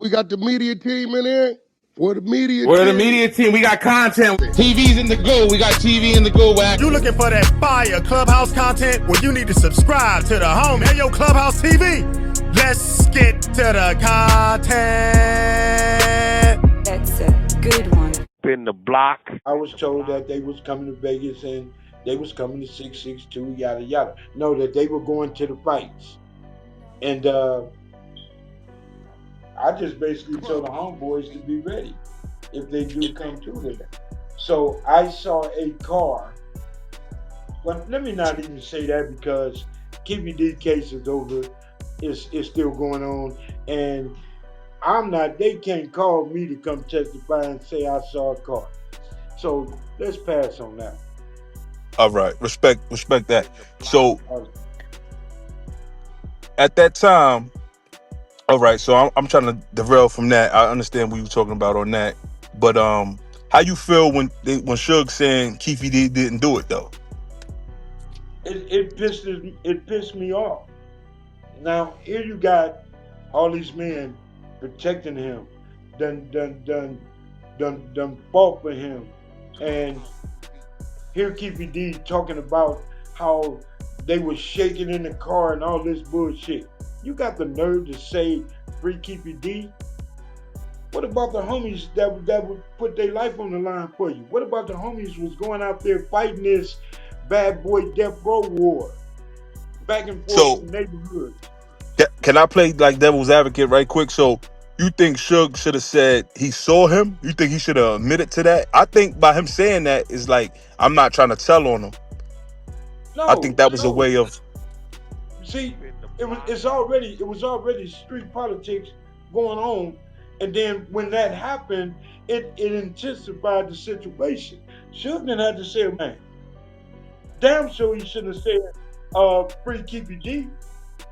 We got the media team in here. For the media We're the team. media team. We got content. TV's in the go. We got TV in the go, Wack. You looking for that fire Clubhouse content? Well, you need to subscribe to the home. Hey, yo, Clubhouse TV. Let's get to the content. That's a good one. In the block. I was told that they was coming to Vegas and they was coming to 662, yada yada. No, that they were going to the fights. And I just basically told the homeboys to be ready if they do come to them. So I saw a car. Well, let me not even say that because KPD case is over. It's still going on. And they can't call me to come testify and say I saw a car. So let's pass on that. All right, respect that. So at that time, all right. So I'm trying to derail from that. I understand what you were talking about on that, but how you feel when Suge saying Keefe D didn't do it though? It pissed me off. Now here you got all these men protecting him, done fought for him, and here Keefe D talking about how they were shaking in the car and all this bullshit. You got the nerve to say free Keefe D? What about the homies that would put their life on the line for you? What about the homies who was going out there fighting this bad boy death row war back and forth in the neighborhood? Can I play like devil's advocate right quick? So you think Suge should have said he saw him? You think he should have admitted to that? I think by him saying that is like, I'm not trying to tell on him. No, I think that was a way of. See, it was already street politics going on, and then when that happened, it intensified the situation. Suge didn't have to say, man, damn sure he shouldn't have said free Keefe D.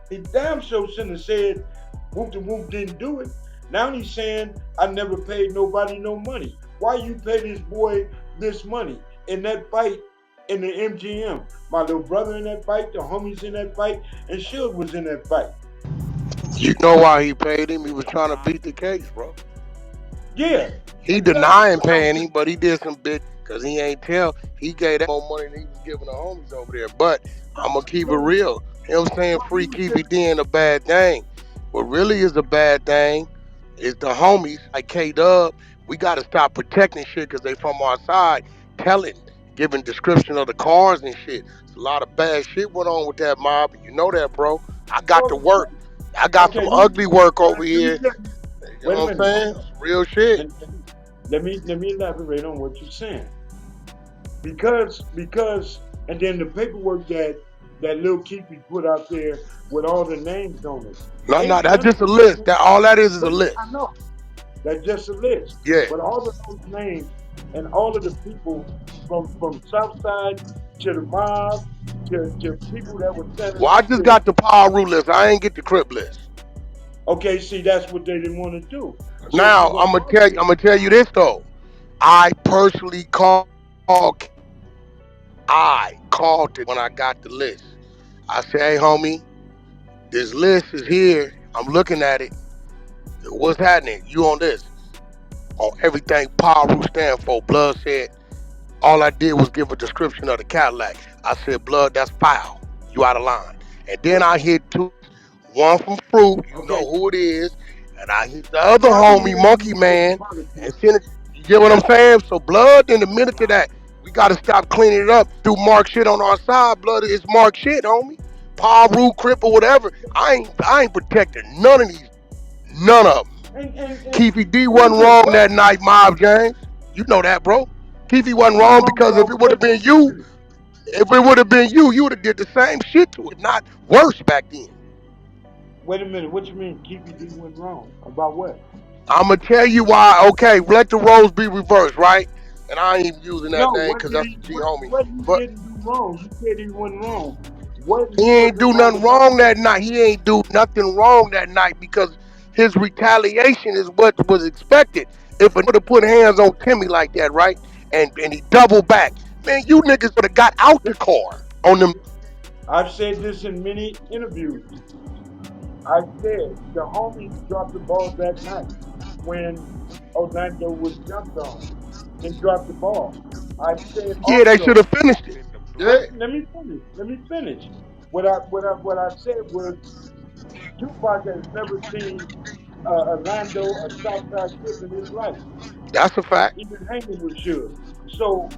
He damn sure shouldn't have said Whoop the Whoop didn't do it. Now he's saying I never paid nobody no money. Why you pay this boy this money in that fight in the MGM? My little brother in that fight, the homies in that fight, and Suge was in that fight. You know why he paid him? He was trying to beat the case, bro. Yeah. He denying paying him, but he did some bit because he ain't tell. He gave that more money than he was giving the homies over there. But I'm going to keep it real. Him saying free Keefe D ain't a bad thing. What really is a bad thing is the homies like K-Dub. We got to stop protecting shit because they from our side, giving description of the cars and shit. It's a lot of bad shit went on with that mob. You know that, bro. I got to work. I got some ugly work over here. You know what I'm saying? Real shit. Let me elaborate on what you're saying. Because and then the paperwork that Lil Keefe put out there with all the names on it. No, that's just a list. All that is a list. I know. That's just a list. Yeah. But all of those names and all of the people from Southside to the mob to people that were standing. Well, I just got the Power Rule list. I ain't get the Crip list. Okay, see, that's what they didn't want to do. So now I'm gonna tell you this though. I personally called it when I got the list. I said, hey homie, this list is here. I'm looking at it. What's happening? You on this? On everything Power Rule stand for. Blood said, all I did was give a description of the Cadillac. I said, Blood, that's foul. You out of line. And then I hit two. One from Fruit, you know who it is. And I hit the other homie, Monkey Man. And send it, you get what I'm saying? So Blood, in the minute to that, we got to stop cleaning it up. Do Mark shit on our side. Blood is Mark shit, homie. Paul Rue, Crip, or whatever. I ain't protecting none of these. None of them. Keefe D wasn't wrong that night, Mob James. You know that, bro. Keefe wasn't wrong because if it would have been you, you would have did the same shit to it, not worse back then. Wait a minute, what you mean Keefe D went wrong? About what? I'm going to tell you why. Okay, let the roles be reversed, right? And I ain't even using that name because that's the G homie. What he didn't do wrong? You said he wasn't wrong. He ain't do nothing wrong that night. He ain't do nothing wrong that night because his retaliation is what was expected. If a nigga put hands on Timmy like that, right? And he doubled back. Man, you niggas would have got out the car on them. I've said this in many interviews. I said the homies dropped the ball that night when Orlando was jumped on. They dropped the ball. I said Yeah, they should also, have finished it. Yeah. let me finish. Let me finish. What I said was Tupac has never seen Orlando, a Southside Crip in his life, That's a fact. even hanging with Suge. So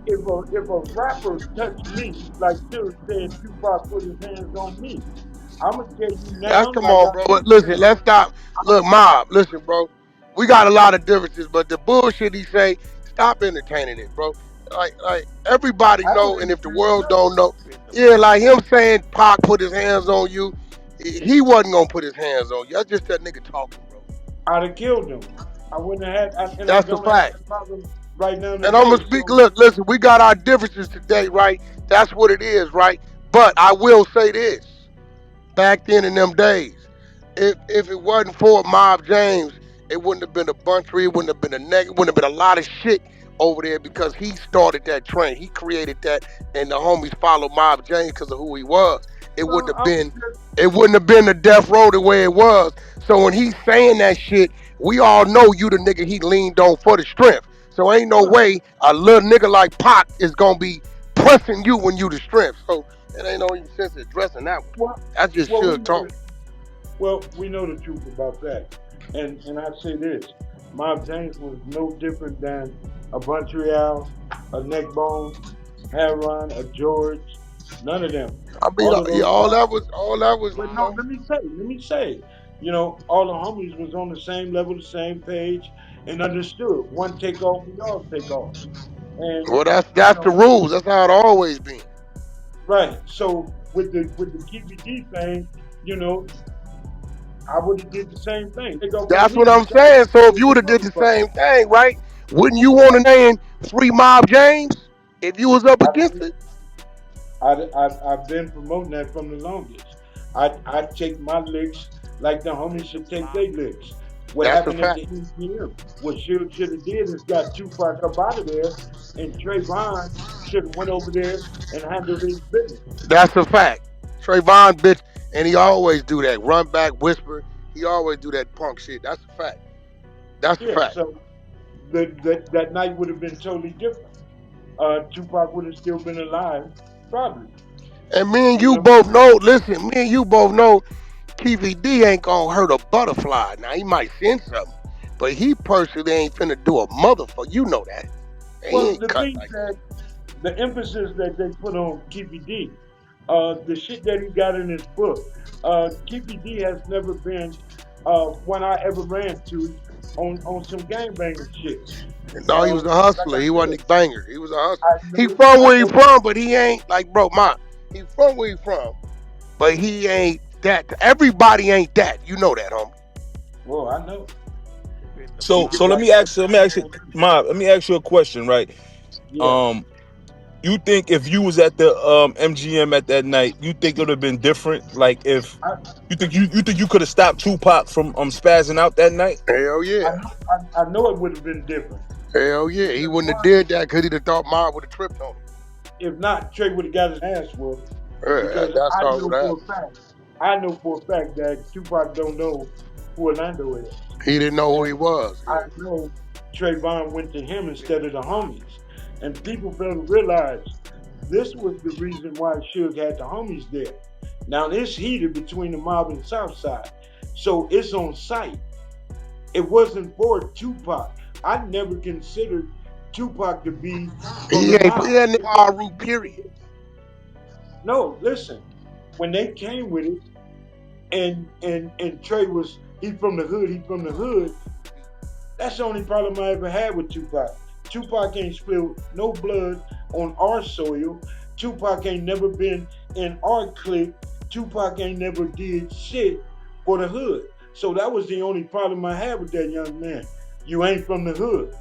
if a rapper touched me, like Suge said, Tupac put his hands on me. I'm gonna tell you That's now, come like on, I bro. But been listen, saying. let's stop. Look, Mob, listen, bro. We got a lot of differences, but the bullshit he say, stop entertaining it, bro. Like everybody I don't know, and if the entertain world nothing. don't know, yeah, like him saying Pac put his hands on you, he wasn't gonna put his hands on you. That's just that nigga talking, bro. I'd have killed him. I wouldn't have had, and I That's a don't have fact. that problem right now And I'm gonna today. speak. So Look, listen, we got our differences today, right? That's what it is, right? But I will say this: back then in them days, if it wasn't for Mob James, it wouldn't have been a Buntry, it wouldn't have been a neg, it wouldn't have been a lot of shit over there because he started that train. He created that, and the homies followed Mob James because of who he was. It wouldn't well, have I'm been. just It wouldn't have been the death row the way it was. So when he's saying that shit, we all know you the nigga he leaned on for the strength. So ain't no well, way a little nigga like Pac is gonna be pressing you when you the strength. So it ain't no even sense addressing that one. well, That's just well, we Suge know talk. the we know the truth about that. And I say this, Miles James was no different than a Montreal, a Neckbone, Heron, a George, none of them. I mean, All of yeah, those guys. all that was, But no, let me say, all the homies was on the same level, the same page, and understood. One take off, we all take off. And well, you that's the know, rules. That's how it always been. right. So with the KBD thing, you know, I would have did the same thing. Take off with That's me, what you I'm got to saying. So if with you the would have did the motherfucker. same thing, right? Wouldn't you want to name Free Mob James if you was up against it? I've been promoting that from the longest. I take my licks like the homies should take their licks. What That's a happened at fact. the MGM? What should have did is got Tupac up out of there, and Trayvon should have went over there and handled his business. That's a fact. Trayvon bitch, and he always do that. Run back, whisper. He always do that punk shit. That's a fact. That's a Yeah, fact. so that night would have been totally different. Tupac would have still been alive, probably. And me and You you know, both know. Listen, me and you both know. KVD ain't gonna hurt a butterfly. Now he might send something, but he personally ain't finna do a motherfucker. You know that. He well, ain't the cut thing like that. that the emphasis that they put on Keepy D, the shit that he got in his book. Keepy D has never been one I ever ran to on some gangbanging shit. No, he was a Like hustler. I He said, wasn't a banger. He was a hustler. I He know, from I where he know. from, but he ain't like bro, ma. He from where he from, but he ain't that. Everybody ain't that. You know that, homie. Well, I know. He So just let like me that ask you, Batman. Ma, let me ask you a question, right? Yeah, Um, you think if you was at the MGM at that night, you think it would have been different? Like if I, you think you could have stopped Tupac from spazzing out that night? Hell I yeah. know, I know it would have been different Hell yeah. He because wouldn't have one, did that because he'd have thought Mob would have tripped on him. if not, Trey would have got his ass whooped Yeah, because that's how it would happen. I know for a fact that Tupac don't know who Orlando is. He didn't know who And he was. I Yeah. know Trayvon went to him instead of the homies. And people fail to realize this was the reason why Suge had the homies there. Now it's heated between the mob and Southside. So it's on site. It wasn't for Tupac. I never considered Tupac to be from the He mob. ain't Paul Root, period. No, listen. When they came with it and Trey was he from the hood, that's the only problem I ever had with Tupac. Tupac ain't spilled no blood on our soil. Tupac ain't never been in our clique. Tupac ain't never did shit for the hood. So that was the only problem I had with that young man. You ain't from the hood.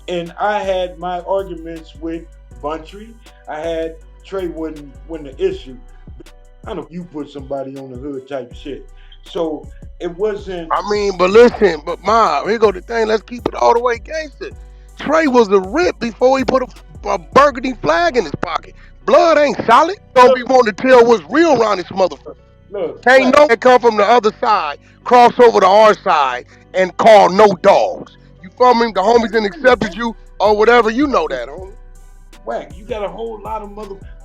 And I had my arguments with Buntry. I had Trey wasn't the issue. I don't know if you put somebody on the hood type shit. So it wasn't. I mean, but listen, but Mob, here go the thing. Let's keep it all the way gangster. Trey was a rip before he put a burgundy flag in his pocket. Blood ain't solid. Don't Well, be wanting to tell what's real around this motherfucker. look, Can't Wack. no come from the other side, cross over to our side, and call no dogs. You feel me? The Wait homies a didn't minute, accepted you or whatever. You know that, homie. Wack. You got a whole lot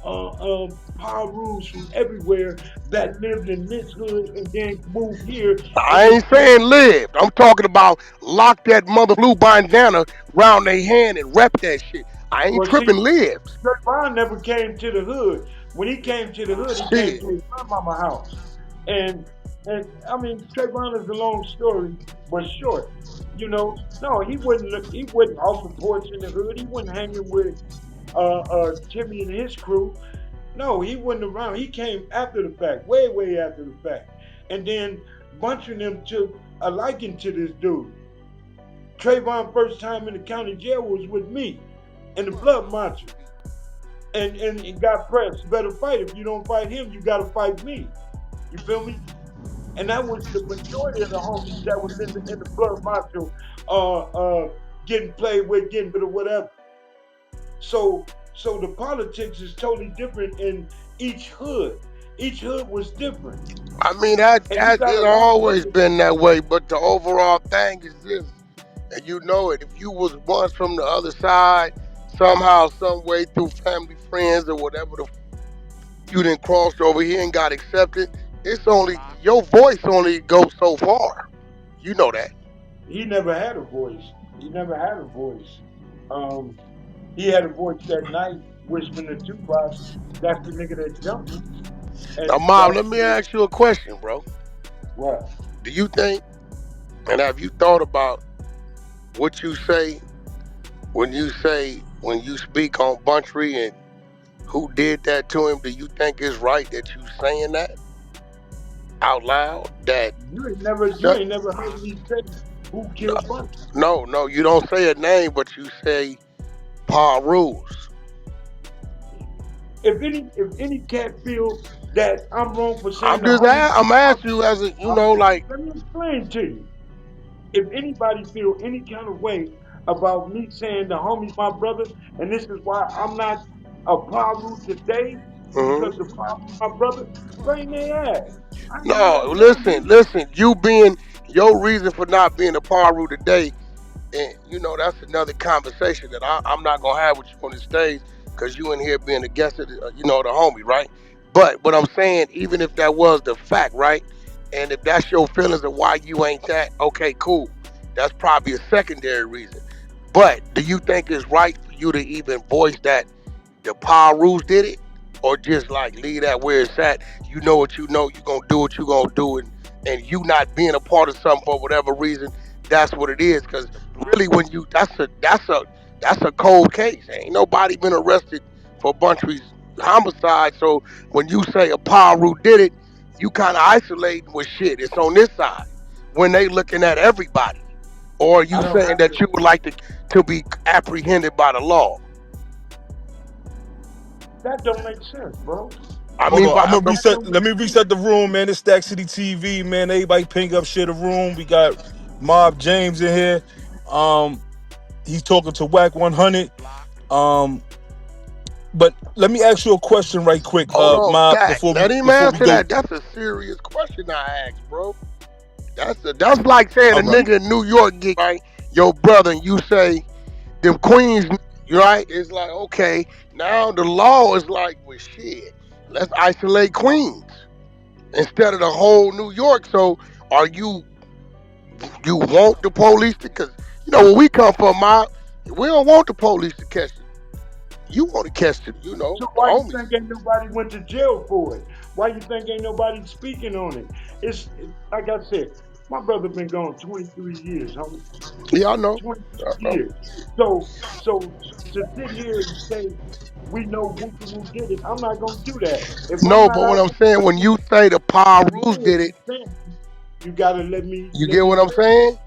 of power rules from everywhere that lived in this hood and then moved here I and then ain't saying lived. I'm talking about lock that mother blue bandana round their hand and rep that shit. I ain't well, see, tripping lives. Trayvon never came to the hood. When he came to the hood, he came Shit. to his grandmama house. And I mean, Trayvon is a long story, but short. No, he wasn't off the porch in the hood. He wasn't hanging with Jimmy and his crew. No, he wasn't around. He came after the fact, way, way after the fact. And then bunch of them took a liking to this dude. Trayvon first time in the county jail was with me and the blood marcher. And it got pressed. You better fight. If you don't fight him, you gotta fight me. You feel me? And that was the majority of the homies that was in the blood macho getting played with, getting or whatever. So the politics is totally different in each hood. Each hood was different. I mean that And you that got it a lot of always brothers. been that way, but the overall thing is this, and you know it. If you was once from the other side, somehow, some way through family, friends, or whatever, you didn't cross over here and got accepted. It's only your voice only goes so far. You know that. He never had a voice. He never had a voice. Um, he had a voice that night whispering to Tupac, that's the nigga that jumped me. Now, And Mom, that's let me ask you a question, bro. what. Do you think, and have you thought about what you say when you speak on Buntry and who did that to him? Do you think it's right that you saying that out loud? That You that ain't never heard me say who killed Bunch. no, you don't say a name, but you say Paul Rules. If any cat feel that I'm wrong for saying I'm the just homie, I'm asking you as a like let me explain to you. If anybody feel any kind of way about me saying the homie's my brother, and this is why I'm not a Paru today, mhm. because the Paru's my brother, bring their ass. I ain't got No, nothing to say with him. listen. You being your reason for not being a Paru today, and that's another conversation that I'm not gonna have with you on the stage because you in here being a guest of the homie, right? But what I'm saying, even if that was the fact, right, and if that's your feelings of why you ain't that, okay, cool. That's probably a secondary reason. But do you think it's right for you to even voice that the power rules did it, or just like leave that where it's at? You know what you know. You gonna do what you gonna do, and you not being a part of something for whatever reason. That's what it is. Because really, when you that's a cold case. Ain't nobody been arrested for Buntry's homicide. So when you say a power rule did it, you kind of isolating with shit. It's on this side when they looking at everybody. Or are you I don't saying have that to. you would like to be apprehended by the law? That don't make sense, bro. I Hold mean, on, I'm gonna That reset. don't Let make me sense. reset the room, man. It's Stack City TV, man. Everybody ping up, share the room. We got Mob James in here. Um, he's talking to Wack 100. Um, but let me ask you a question right quick, hold on, Mob, Stack. before we Let him before we answer go. that. That's a serious question I asked, bro. That's like saying All a right. nigga in New York get right, your brother, and you say them Queens, you right? It's like okay, now the law is like, well, shit. Let's isolate Queens instead of the whole New York. So, are you want the police to? Because where we come from, Mob, we don't want the police to catch it. You want to catch So the why you homies. think ain't nobody went to jail for it? Why you think ain't nobody speaking on it? Like I said, my brother been gone 23 years, homie. Yeah, I know. 23 I know. years. So to sit here and say we know who did it, I'm not gonna do that. If I'm No, not but what out I'm there saying, when defending you say the power rules you did it, defend me, you gotta let me you let get me what I'm explain. saying?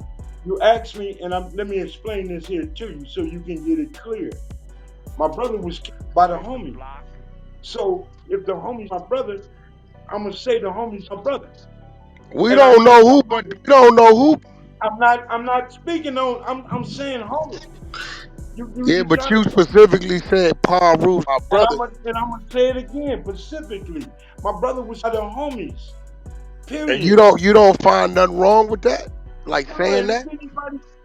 You ask me, and let me explain this here to you so you can get it clear. My brother was killed by the homie. So if the homie's my brother, I'm gonna say the homie's my brother. We And I don't know know my who, but brother. we don't know who. I'm not speaking on. I'm saying homie. Yeah, You but trying to. you specifically said power rules, my And brother. I'm gonna say it again specifically. My brother was the homies. And Period. you don't find nothing wrong with that? Like No, saying and that?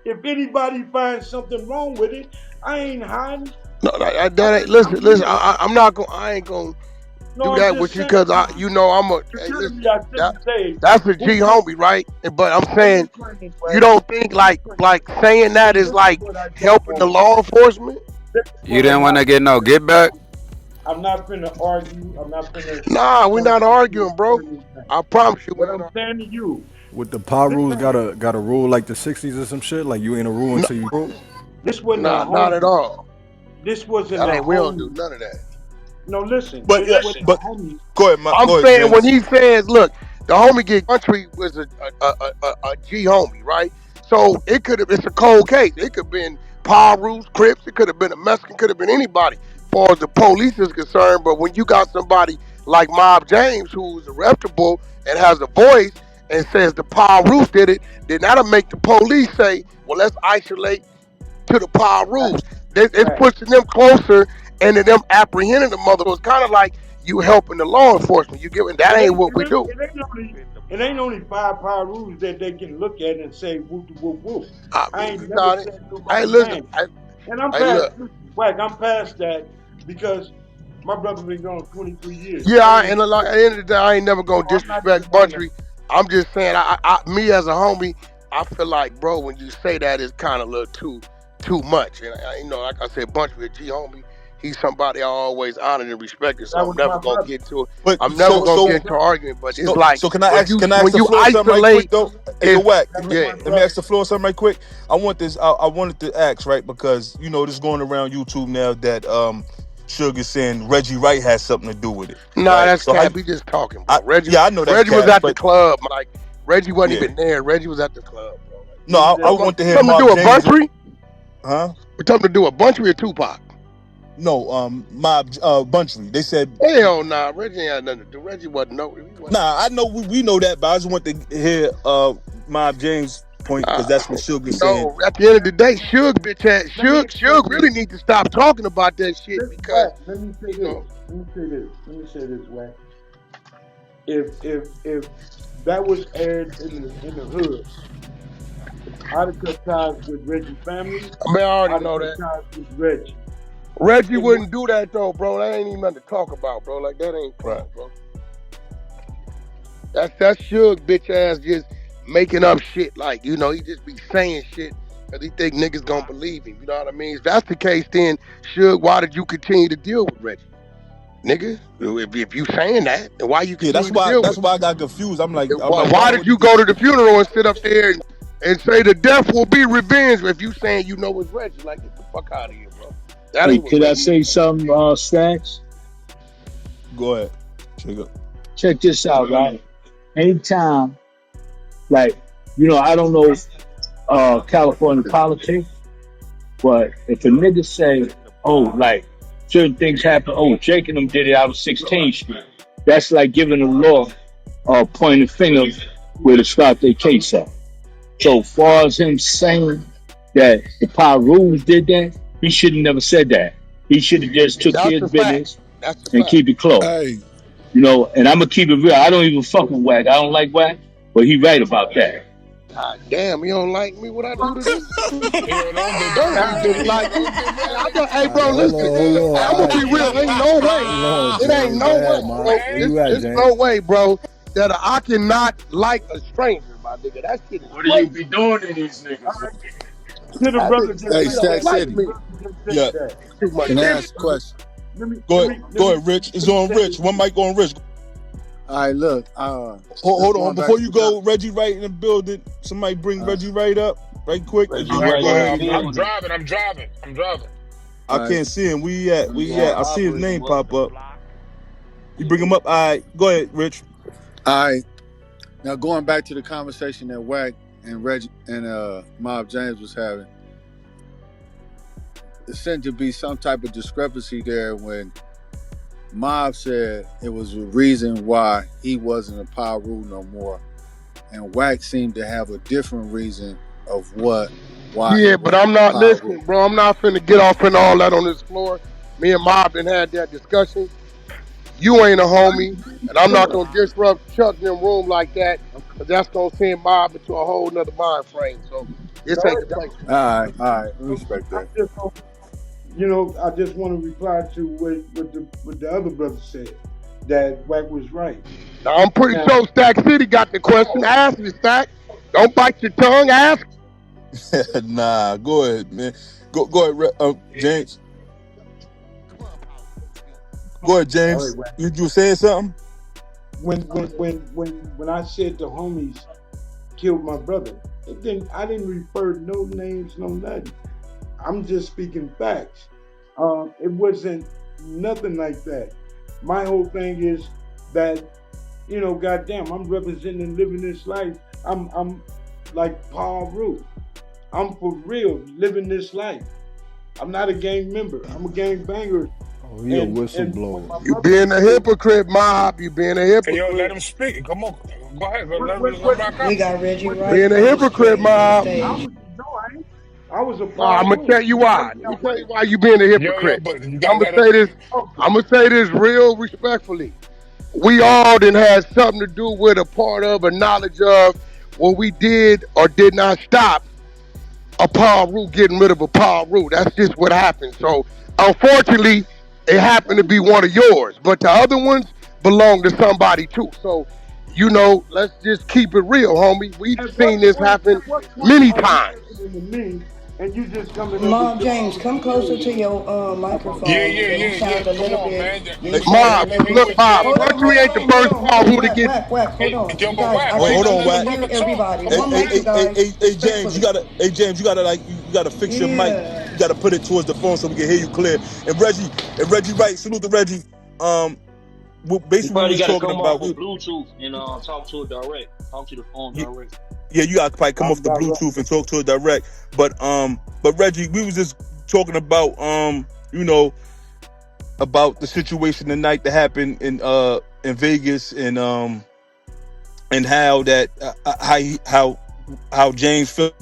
if anybody finds something wrong with it, I ain't hiding. No, I'm that ain't. just Listen, telling you. I'm not gonna. I ain't gonna No, do I'm that just with you saying. because I'm a. You're Hey, telling listen, me I that shouldn't say that's a G who did. homie, right? But I'm Let me saying explain, you Wack. don't think Let me explain. like saying that is This is like what I don't helping the want. law enforcement. This is You what I'm didn't want not. to get no get back? I'm not finna argue. I'm not finna Nah, we're come not to you arguing, bro. or anything. I promise you, we're What not I'm saying to you, With the power this rules, ain't got a rule like the '60s or some shit. Like you ain't a rule arguing. until you. No, this wasn't a nah, not at homie. all. This wasn't That a ain't. We don't do homie. none of that. No, listen. But This yeah, wasn't but a homie. I'm go ahead, saying when James. he says, look, the homie get country was a G homie, right? So it could have it's a cold case. It could have been Paru, Crips, it could have been a Mexican, could have been anybody, as far as the police is concerned. But when you got somebody like Mob James who's reputable and has a voice and says the Paru did it, then that'll make the police say, well, let's isolate to the Paru. It's Right. pushing them closer and then them apprehending the mother. So it's kind of like you helping the law enforcement. You giving that ain't what we do. It ain't only five power rules that they can look at and say whoop whoop whoop. I I mean, ain't you never got it. said Hey, nobody's listen. name. And I'm Hey, past look. Wack, I'm past that because my brother been gone 23 years. Yeah, I ain't and at the end of the day, I ain't never so gonna I'm not even disrespect gonna Buntry. I'm just saying, me as a homie, I feel like, bro, when you say that, it's kind of a little too much. And like I said, Buntry, a G homie, he's somebody I always honored and respected. So that I'm was never my gonna brother. get to it. But I'm never so That was gonna my get so into an brother. argument. But it's so like so when you can I ask when the you floor something right quick isolate, though? Hey, yo, it's Wack, That was yeah. my let me brother. ask the floor something right quick. I wanted to ask, right, because this is going around YouTube now that Suge is saying Reggie Wright has something to do with it, Nah, right? that's So how Cap. He just talking, I bro. Reggie yeah, I know that's Reggie was Cap, at the but club. Like Reggie wasn't yeah. even there. Reggie was at the club, bro. Like No, He was I at want to hear something to Mob do with James, Buntry. huh? Something to do with Buntry or Tupac. No, Mob Bunchley. They said, Hell nah, Reggie ain't had nothing to do. Reggie wasn't no. He wasn't. nah, I know we know that, but I just want to hear Mob James' point Uh, because that's what Suge is saying. no, at the end of the day, Suge bitch ass Let me Suge explain really this. need to stop talking about that shit Listen, because Wack, let me say you this. know. Let me say this. Let me say this, Wack. If that was aired in the hood, I'd have cut ties with Reggie family. I mean, I already I'd have know cut that. ties with Reggie. Reggie It was wouldn't do that though, bro. That ain't even nothing to talk about, bro. Like that ain't. Come Right. on, bro. That's Suge bitch ass just making up shit. Like he just be saying shit because he think niggas gonna believe him. You know what I mean? If that's the case, then Suge, why did you continue to deal with Reggie, nigga? If you saying that, then why you Yeah, continue to deal that's with him? why I got confused. I'm like, Why why did would he you get? go to the funeral and sit up there and say the death will be revenge if you saying it's Reggie? Like, get the fuck out of here, bro. That Hey, ain't what could I Reggie say did. something, Stacks? Go ahead. Check it. Check this out, right? Anytime, like, I don't know California politics, but if a nigga say, oh, like, certain things happen, oh, Jake and them did it out of 16th Street, that's like giving the law pointing finger where to start their case at. So far as him saying that the Power Rules did that, he should have never said that. He should have just took care That's of a the fact. business That's a and fact. keep it closed. Hey, And I'm gonna keep it real. I don't even fuck with Wack. I don't like Wack, but he right about that. God damn, you don't like me? What I do today? Yo, Don't don't have to like me. defend Hey, that nigga. hey, All right, bro, hold listen. on, hold on. Hey, I'm All gonna right, be real. Ain't no way. hold on, It ain't James. Go no ahead, way, Mark. bro. Where It's you at, it's James? no way, bro. That I cannot like a stranger, my nigga. That shit is what do you crazy. be doing to these niggas? To the That brother nigga just hey, say he said don't Stack that. like To City. the me. brother just Yeah. said that. Too much Can I energy. ask a question? Go ahead, Rich. It's Let me on say Rich. this. One mic on Rich. All right, look. Just Hold on. going back Before to you the con. go, Reggie Wright in the building. Somebody bring Uh, Reggie Wright up right quick. If Reggie you All right, want, White go go in the ahead. ahead. You know, I'm building. driving. I'm driving. I all right. can't see him. Let me We at? I see his name pop up. You bring him up. All right. Go ahead, Rich. All right. Now going back to the conversation that Wack and Reggie and Mob James was having, it seemed to be some type of discrepancy there when Mob said it was a reason why he wasn't a power rule no more, and Wack seemed to have a different reason of why he Yeah, but wasn't I'm a not power rule. listening, bro. I'm not finna get off in all that on this floor. Me and Mob done had that discussion. You ain't a homie, and I'm not gonna disrupt Chuck in them room like that, because that's gonna send Mob into a whole nother mind frame. So this ain't the place for that. All right, respect I that. just don't, I just want to reply to what the other brother said, that Wack was right. Now I'm pretty Now, sure Stack City got the question. Ask me, Stack. Don't bite your tongue. Ask. Nah, go ahead, man. Go ahead, James. Go ahead, all right, James. Wack. You were saying something? When I said the homies killed my brother, I didn't refer to no names, no nothing. I'm just speaking facts. It wasn't nothing like that. My whole thing is that, goddamn, I'm representing and living this life. I'm like Paul Root. I'm for real living this life. I'm not a gang member. I'm a gang banger. Oh, he a And when whistleblower. my You brother was being a killed, hypocrite, Mob. You being a Hey, yo, let hypocrite. him speak. Come on. Go ahead. Let him what back We up. got Reggie what Wright Being a on the hypocrite, stage. On the Mob. I stage. was no, I ain't. I was a Nah, I'm Paul gonna Root. tell you Now why. you Let me got tell what? you why you being a Yo, hypocrite. but you I'm gotta gonna let say him. this. Okay. I'm gonna say this real respectfully. We all done had something to do with, a part of, a knowledge of what we did or did not stop a Paul Root getting rid of a Paul Root. That's just what happened. So unfortunately, it happened to be one of yours, but the other ones belong to somebody too. So let's just keep it real, homie. We've seen this happen At what point many are you times. listening to me and you just coming up with Mom your James, own come closer to scenarios your about Yeah, microphone. yeah, You yeah, yeah. sound a Come little on, bit. man. You sound a Mob, little Let him look, bit. with you. Mob, Let him Hold on, with hold Mercury ain't you. the on, hold first on, Paul hold Root to on. get. Whack, hold on. Yo, You but guys, Wack, I Wait, let hold the can't on, let the Wack. hear brother talk. everybody. Come Hey, on, One hey, mic, Wack. you hey, hey, guys. hey, hey, James, Respectfully. James, you gotta you gotta fix your mic. Yeah. You gotta put it towards the phone so we can hear you clear. And Reggie Wright, salute to Reggie. Um, You basically we probably was got to talking come off about. of Bluetooth and talk to it direct. Talk to the phone Yeah, direct. yeah, you gotta probably come off I'm the direct. Bluetooth and talk to it direct. But Reggie, we was just talking about about the situation tonight that happened in Vegas and how that how James Phillips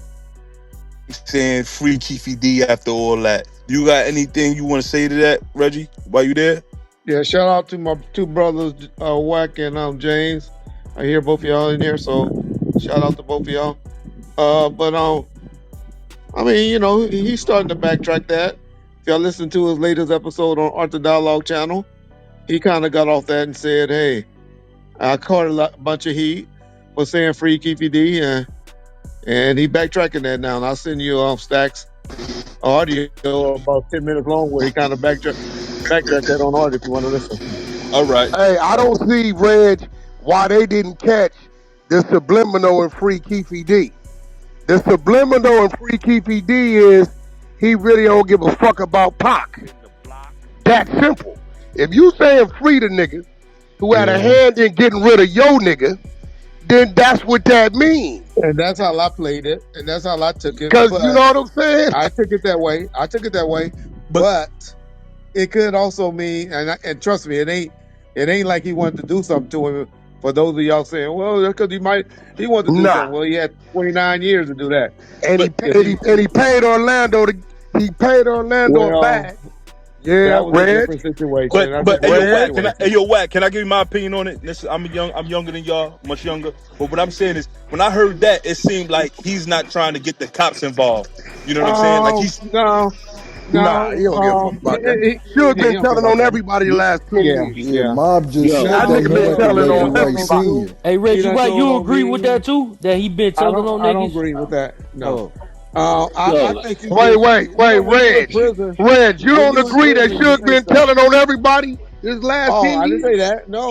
saying free Chiefy D after all that. You got anything you want to say to that, Reggie? While you there? Yeah, shout out to my two brothers, Wack and James. I hear both of y'all in here, so shout out to both of y'all. But I mean, he's starting to backtrack that. If y'all listen to his latest episode on Arthur Dialogue channel, he kind of got off that and said, "Hey, I caught bunch of heat for saying free Keefy D, and he backtracking that now. And I'll send you Stacks audio about 10 minutes long where he kind of backtrack that on audio if you want to listen." All right. Hey, I don't see, Reg, why they didn't catch the subliminal in Free Keefy D. The subliminal in Free Keefy D is he really don't give a fuck about Pac. That simple. If you saying free the nigga who had a Yeah. hand in getting rid of your nigga, then that's what that means. And that's how I played it, and that's how I took it. Cause you But know what I'm saying? I took it that way. I took it that way. But But it could also mean, and trust me, it ain't like he wanted to do something to him. For those of y'all saying, well, because he wanted to do Nah. something. Well, he had 29 years to do that. And he but If paid and he paid Orlando a well, bag. Yeah, that was a Reg. different situation. but That's a but hey yo, different Reg. Wack, situation. Can I give you my opinion on it? Listen, I'm younger than y'all, much younger. But what I'm saying is, when I heard that, it seemed like he's not trying to get the cops involved. You know what I'm saying? Like he's No, Nah, no. he don't give a fuck about that. Suge Yeah, he been don't care telling about on that. everybody the last 10 Yeah, years. Yeah, yeah. Mob just Yo, snapped That on nigga him been like the telling Reggie on He White don't everybody. do. Sr. Hey, He Reggie done White, told you on agree with me. that too? That he been telling on I don't niggas? agree with that. No. Oh, I yo, think you Wait, just, wait, wait, when you're in Reg. prison, Reg, you when don't you in agree that prison, you Suge say been stuff. telling on everybody this last Oh, 10 I didn't years? say that. No.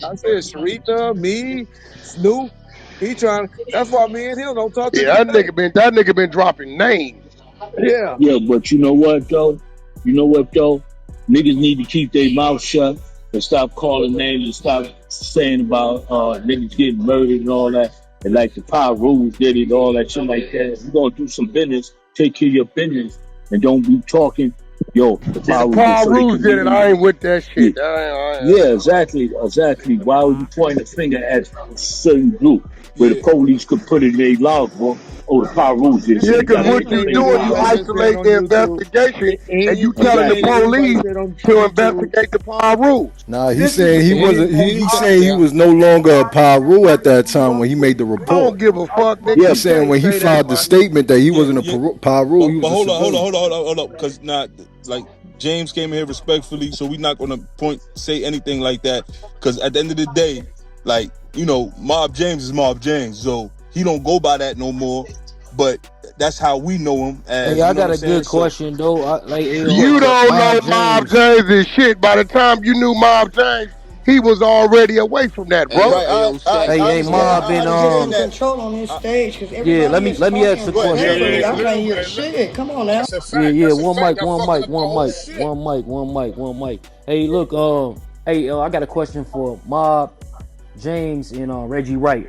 I said Sharita, me, Snoop. He trying. That's why me and him don't talk to this Yeah, day. that nigga been dropping names. Yeah. yeah, but you know what though? You know what though? Niggas need to keep their mouth shut and stop calling names and stop saying about niggas getting murdered and all that. And like the power rules did it, all that shit like that. If you gonna do some business, take care of your business and don't be talking Yo, the Yeah, the power did Paul so they Rules can did it. legally. I ain't with that Yeah, shit. I yeah, ain't exactly. Why would you point a finger at a certain group where the Yeah. police could put in their logbook? Oh, the power rules did it, so Yeah, you because got to what make a you Anything fake that doing, you anybody logbook. just said isolate on the YouTube, investigation and you telling the anything that Exactly. anybody police said on to YouTube, investigate the Paul Rules. Nah, he This is saying he any wasn't. He on saying he top. was no longer a Paru at that time when he made the I don't report. give a fuck, nigga. Yeah, He's You saying can't when he say that filed the about me. statement that he Yeah, wasn't a yeah. Paru, he But was a hold on, hold on, civilian. hold on, hold on, because not like James came in here respectfully, so we're not gonna say anything like that. Because at the end of the day, like Mob James is Mob James, so he don't go by that no more. But that's how we know him Hey, as, I you know what got I'm a saying? good So question though. You don't know Mob Mob James. James is shit. By the time you knew Mob James, he was already away from that, bro. right, I Hey, understand. Mob I and Get understand some that. control on this I, stage because yeah. everybody Let me is let me ask talking a go ahead, question. respectfully. go I ahead. can't hear shit. Come on now. Yeah, yeah. One mic, one mic, one mic, one mic. Hey, look, I got a question for Mob James and Reggie Wright.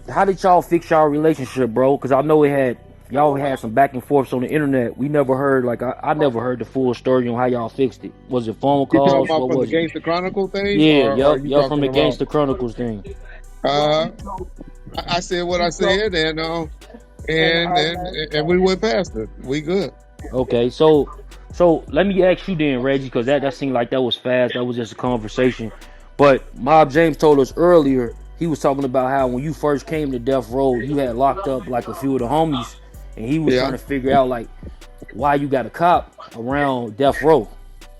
How did y'all fix y'all relationship, bro? Because I know y'all had some back and forths on the internet. We never heard I never heard the full story on how y'all fixed it. Was it phone you talking calls? about What from the was it? Gangster Chronicle thing, Yeah, or are yup, you yup. From talking the about? Gangster Chronicles thing. Uh, I said what I said, And and we went past it. We good. Okay, so let me ask you then, Reggie, because that seemed like that was fast. That was just a conversation. But Mob James told us earlier he was talking about how when you first came to Death Row, you had locked up like a few of the homies, and he was Yeah. trying to figure out like why you got a cop around Death Row.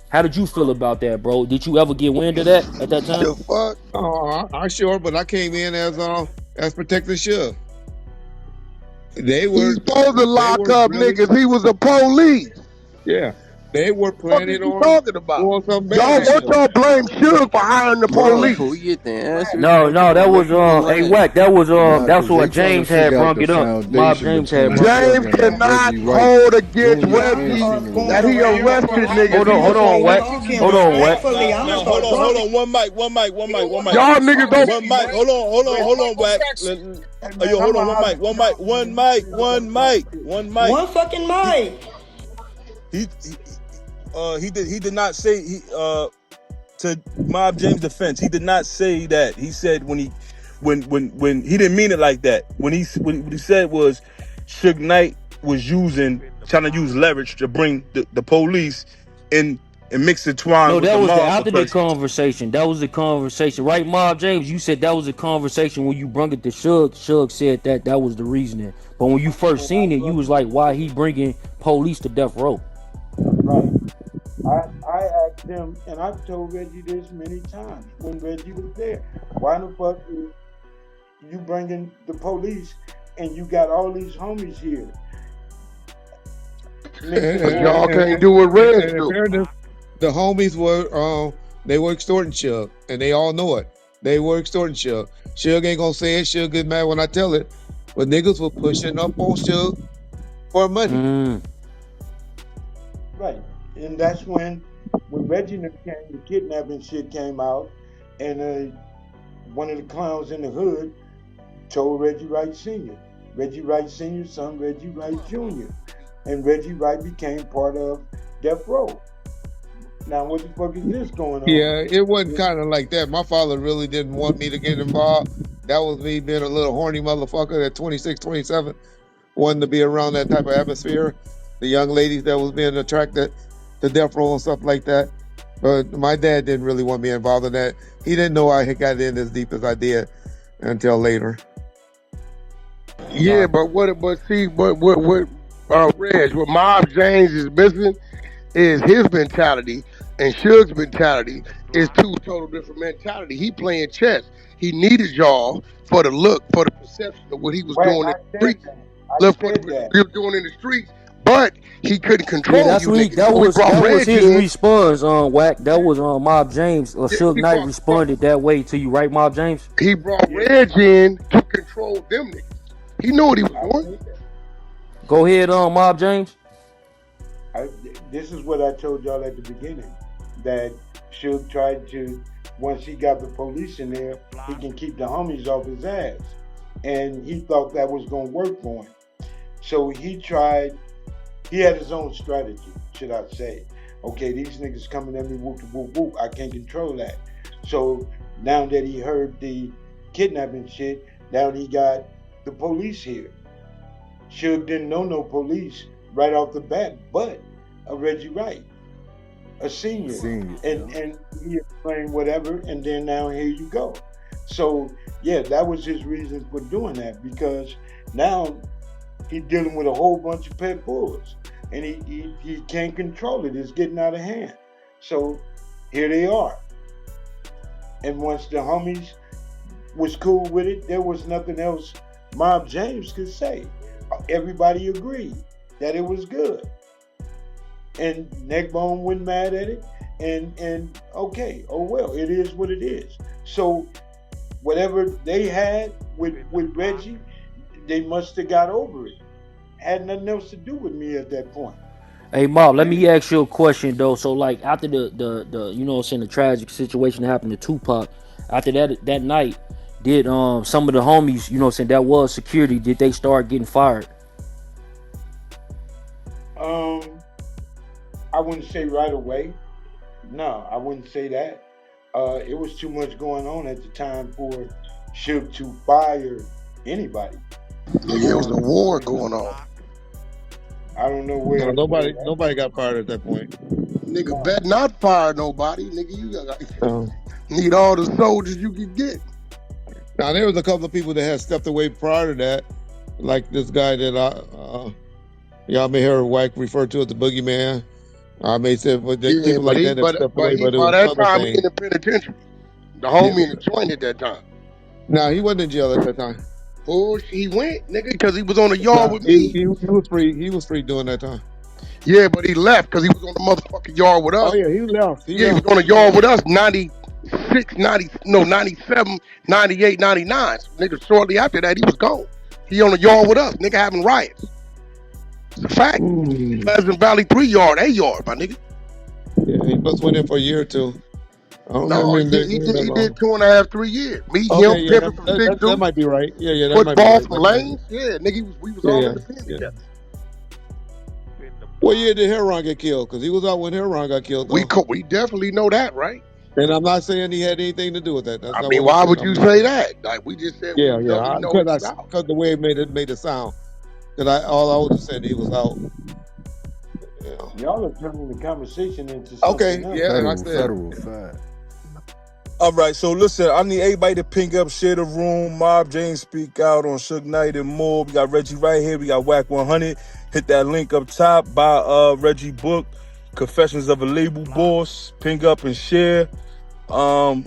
How did you feel about that, bro? Did you ever get wind of that at that time? The fuck? Oh, I sure, but I came in as protecting Suge. They He's were supposed to they lock were up really niggas. He was a police. yeah. They were What is planning you on talking about? doing something bad Y'all, to what Suge. y'all blame Suge for hiring the Bro, can police? we get the answers, No, bro? no, Come that on, was let's keep it hey 100. Wack, Nah, that's because they what trying to James had figure out brung the it up. Mob foundation James had between brung it up. James Suge and cannot Reggie Wright hold against Jr. and Reggie Y'all seemingly. going that he around arrested Hold niggas. on, hold on, Wack. talking Hold on, Wack. respectfully. I'm gonna Now start hold talking. on, one mic. Y'all niggas don't. One mic, hold on, Wack. and man, Yo, I'm hold on, gonna have to get off of here. These niggas are talking shit. one mic. One fucking He mic. he he did not say to Mob James' defense. He did not say that. He said when he didn't mean it like that. What he said was Suge Knight was trying to use leverage to bring the police in and mix the twine No, with that the was the mob after the because conversation. That was the conversation, right, Mob James? You said that was a conversation when you brung it to Suge. Suge said that was the reasoning. But when you first When I seen it, you brought was it like, to why he bringing police to death row? right, I asked him, and I've told Reggie this many times when Reggie was there. Why the fuck is you bringing the police and you got all these homies here mixing Cause oil? y'all can't do what Reds And in do. fairness, the homies were they were extorting Suge, and they all know it. They were extorting Suge. Suge ain't gonna say it. Suge get mad when I tell it. But niggas were pushing up on Suge for money. Mm. Right, and that's when Reggie came, the kidnapping shit came out, and one of the clowns in the hood told Reggie Wright Sr. Reggie Wright Sr.'s son, Reggie Wright Jr. And Reggie Wright became part of Death Row. Now, what the fuck is this going on? Yeah, it wasn't kind of like that. My father really didn't want me to get involved. That was me being a little horny motherfucker at 26, 27, wanting to be around that type of atmosphere. The young ladies that was being attracted to death row and stuff like that. But my dad didn't really want me involved in that. He didn't know I had got in as deep as I did until later. Yeah, but Reg, what Mob James is missing is his mentality and Suge's mentality is two total different mentality. He playing chess. He needed y'all for the look, for the perception of what he was Whack, doing in I the said streets. that. I Look for said what that. he was doing in the streets, but he couldn't Yeah, control that's you what niggas. that So we was brought that was Reg his in. response, Wack. That was Mob James. Suge He Knight brought responded that way to you, right, Mob James? he brought Yeah, Reg in to control them niggas. He knew what he was I doing. said that. Go ahead, Mob James. I, this is what I told y'all at the beginning, that Suge tried to, once he got the police in there, he can keep the homies off his ass. And he thought that was going to work for him. So he had his own strategy, should I say. Okay, these niggas coming at me whoop de whoop whoop. I can't control that. So now that he heard the kidnapping shit, now he got the police here. Suge didn't know no police right off the bat, but a Reggie Wright, a senior, and he explained whatever, and then now here you go. So yeah, that was his reason for doing that, because now he's dealing with a whole bunch of pet bulls, and he can't control it. It's getting out of hand. So here they are. And once the homies was cool with it, there was nothing else Mob James could say. Everybody agreed that it was good. And Neckbone went mad at it. And okay, oh well, it is what it is. So whatever they had with Reggie, they must have got over it. Had nothing else to do with me at that point. Hey Mob, let me ask you a question though. So like after the you know what I'm saying, the tragic situation that happened to Tupac, after that night, did some of the homies, you know what I'm saying, that was security, did they start getting fired? I wouldn't say right away. No, I wouldn't say that. It was too much going on at the time for Suge to fire anybody. There was a war going on. I don't know where. No, nobody got fired at that point. Nigga, bet not fire nobody. Nigga, you got Um, need all the soldiers you can get. Now there was a couple of people that had stepped away prior to that, like this guy that y'all may hear Wack referred to as the boogeyman. I may say, but people like that have stepped away, but it by was that other time he in things. the penitentiary. The Yeah. homie in the joint at that time. Now he wasn't in jail at that time. Oh, he went, nigga, because he was on the yard Nah, with he, me. he was free. He was free during that time. Yeah, but he left because he was on the motherfucking yard with us. Oh yeah, he left. He was on the yard with us 96, 90, no, 97, 98, 99. So, nigga, shortly after that, he was gone. He on the yard with us, nigga, having riots. It's a fact. Pleasant Valley 3 yard, A yard, my nigga. Yeah, he must went in for a year or two. I don't No, remember he that did long. 2.5, 3 years. Me, Okay, him, yeah, pimping from that 6'2", might be right. Yeah, that might be football right. from Lanes. Yeah, nigga, we was all in the pen Yeah. together. What year did Heron get killed? Because he was out when Heron got killed, though. We definitely know that, right? And I'm not saying he had anything to do with that. That's I not mean, what we why said. would you say that? Like, we just said we Yeah, know he was out. because the way it made it sound. Because all I was just saying he was out. Yeah. Y'all are turning the conversation into something Okay, else. yeah, and I Federal said. fact. All right, so listen, I need everybody to ping up, share the room. Mob James speak out on Suge Knight and more. We got Reggie right here. We got Wack 100. Hit that link up top. Buy Reggie book, Confessions of a Label Boss. Ping up and share. The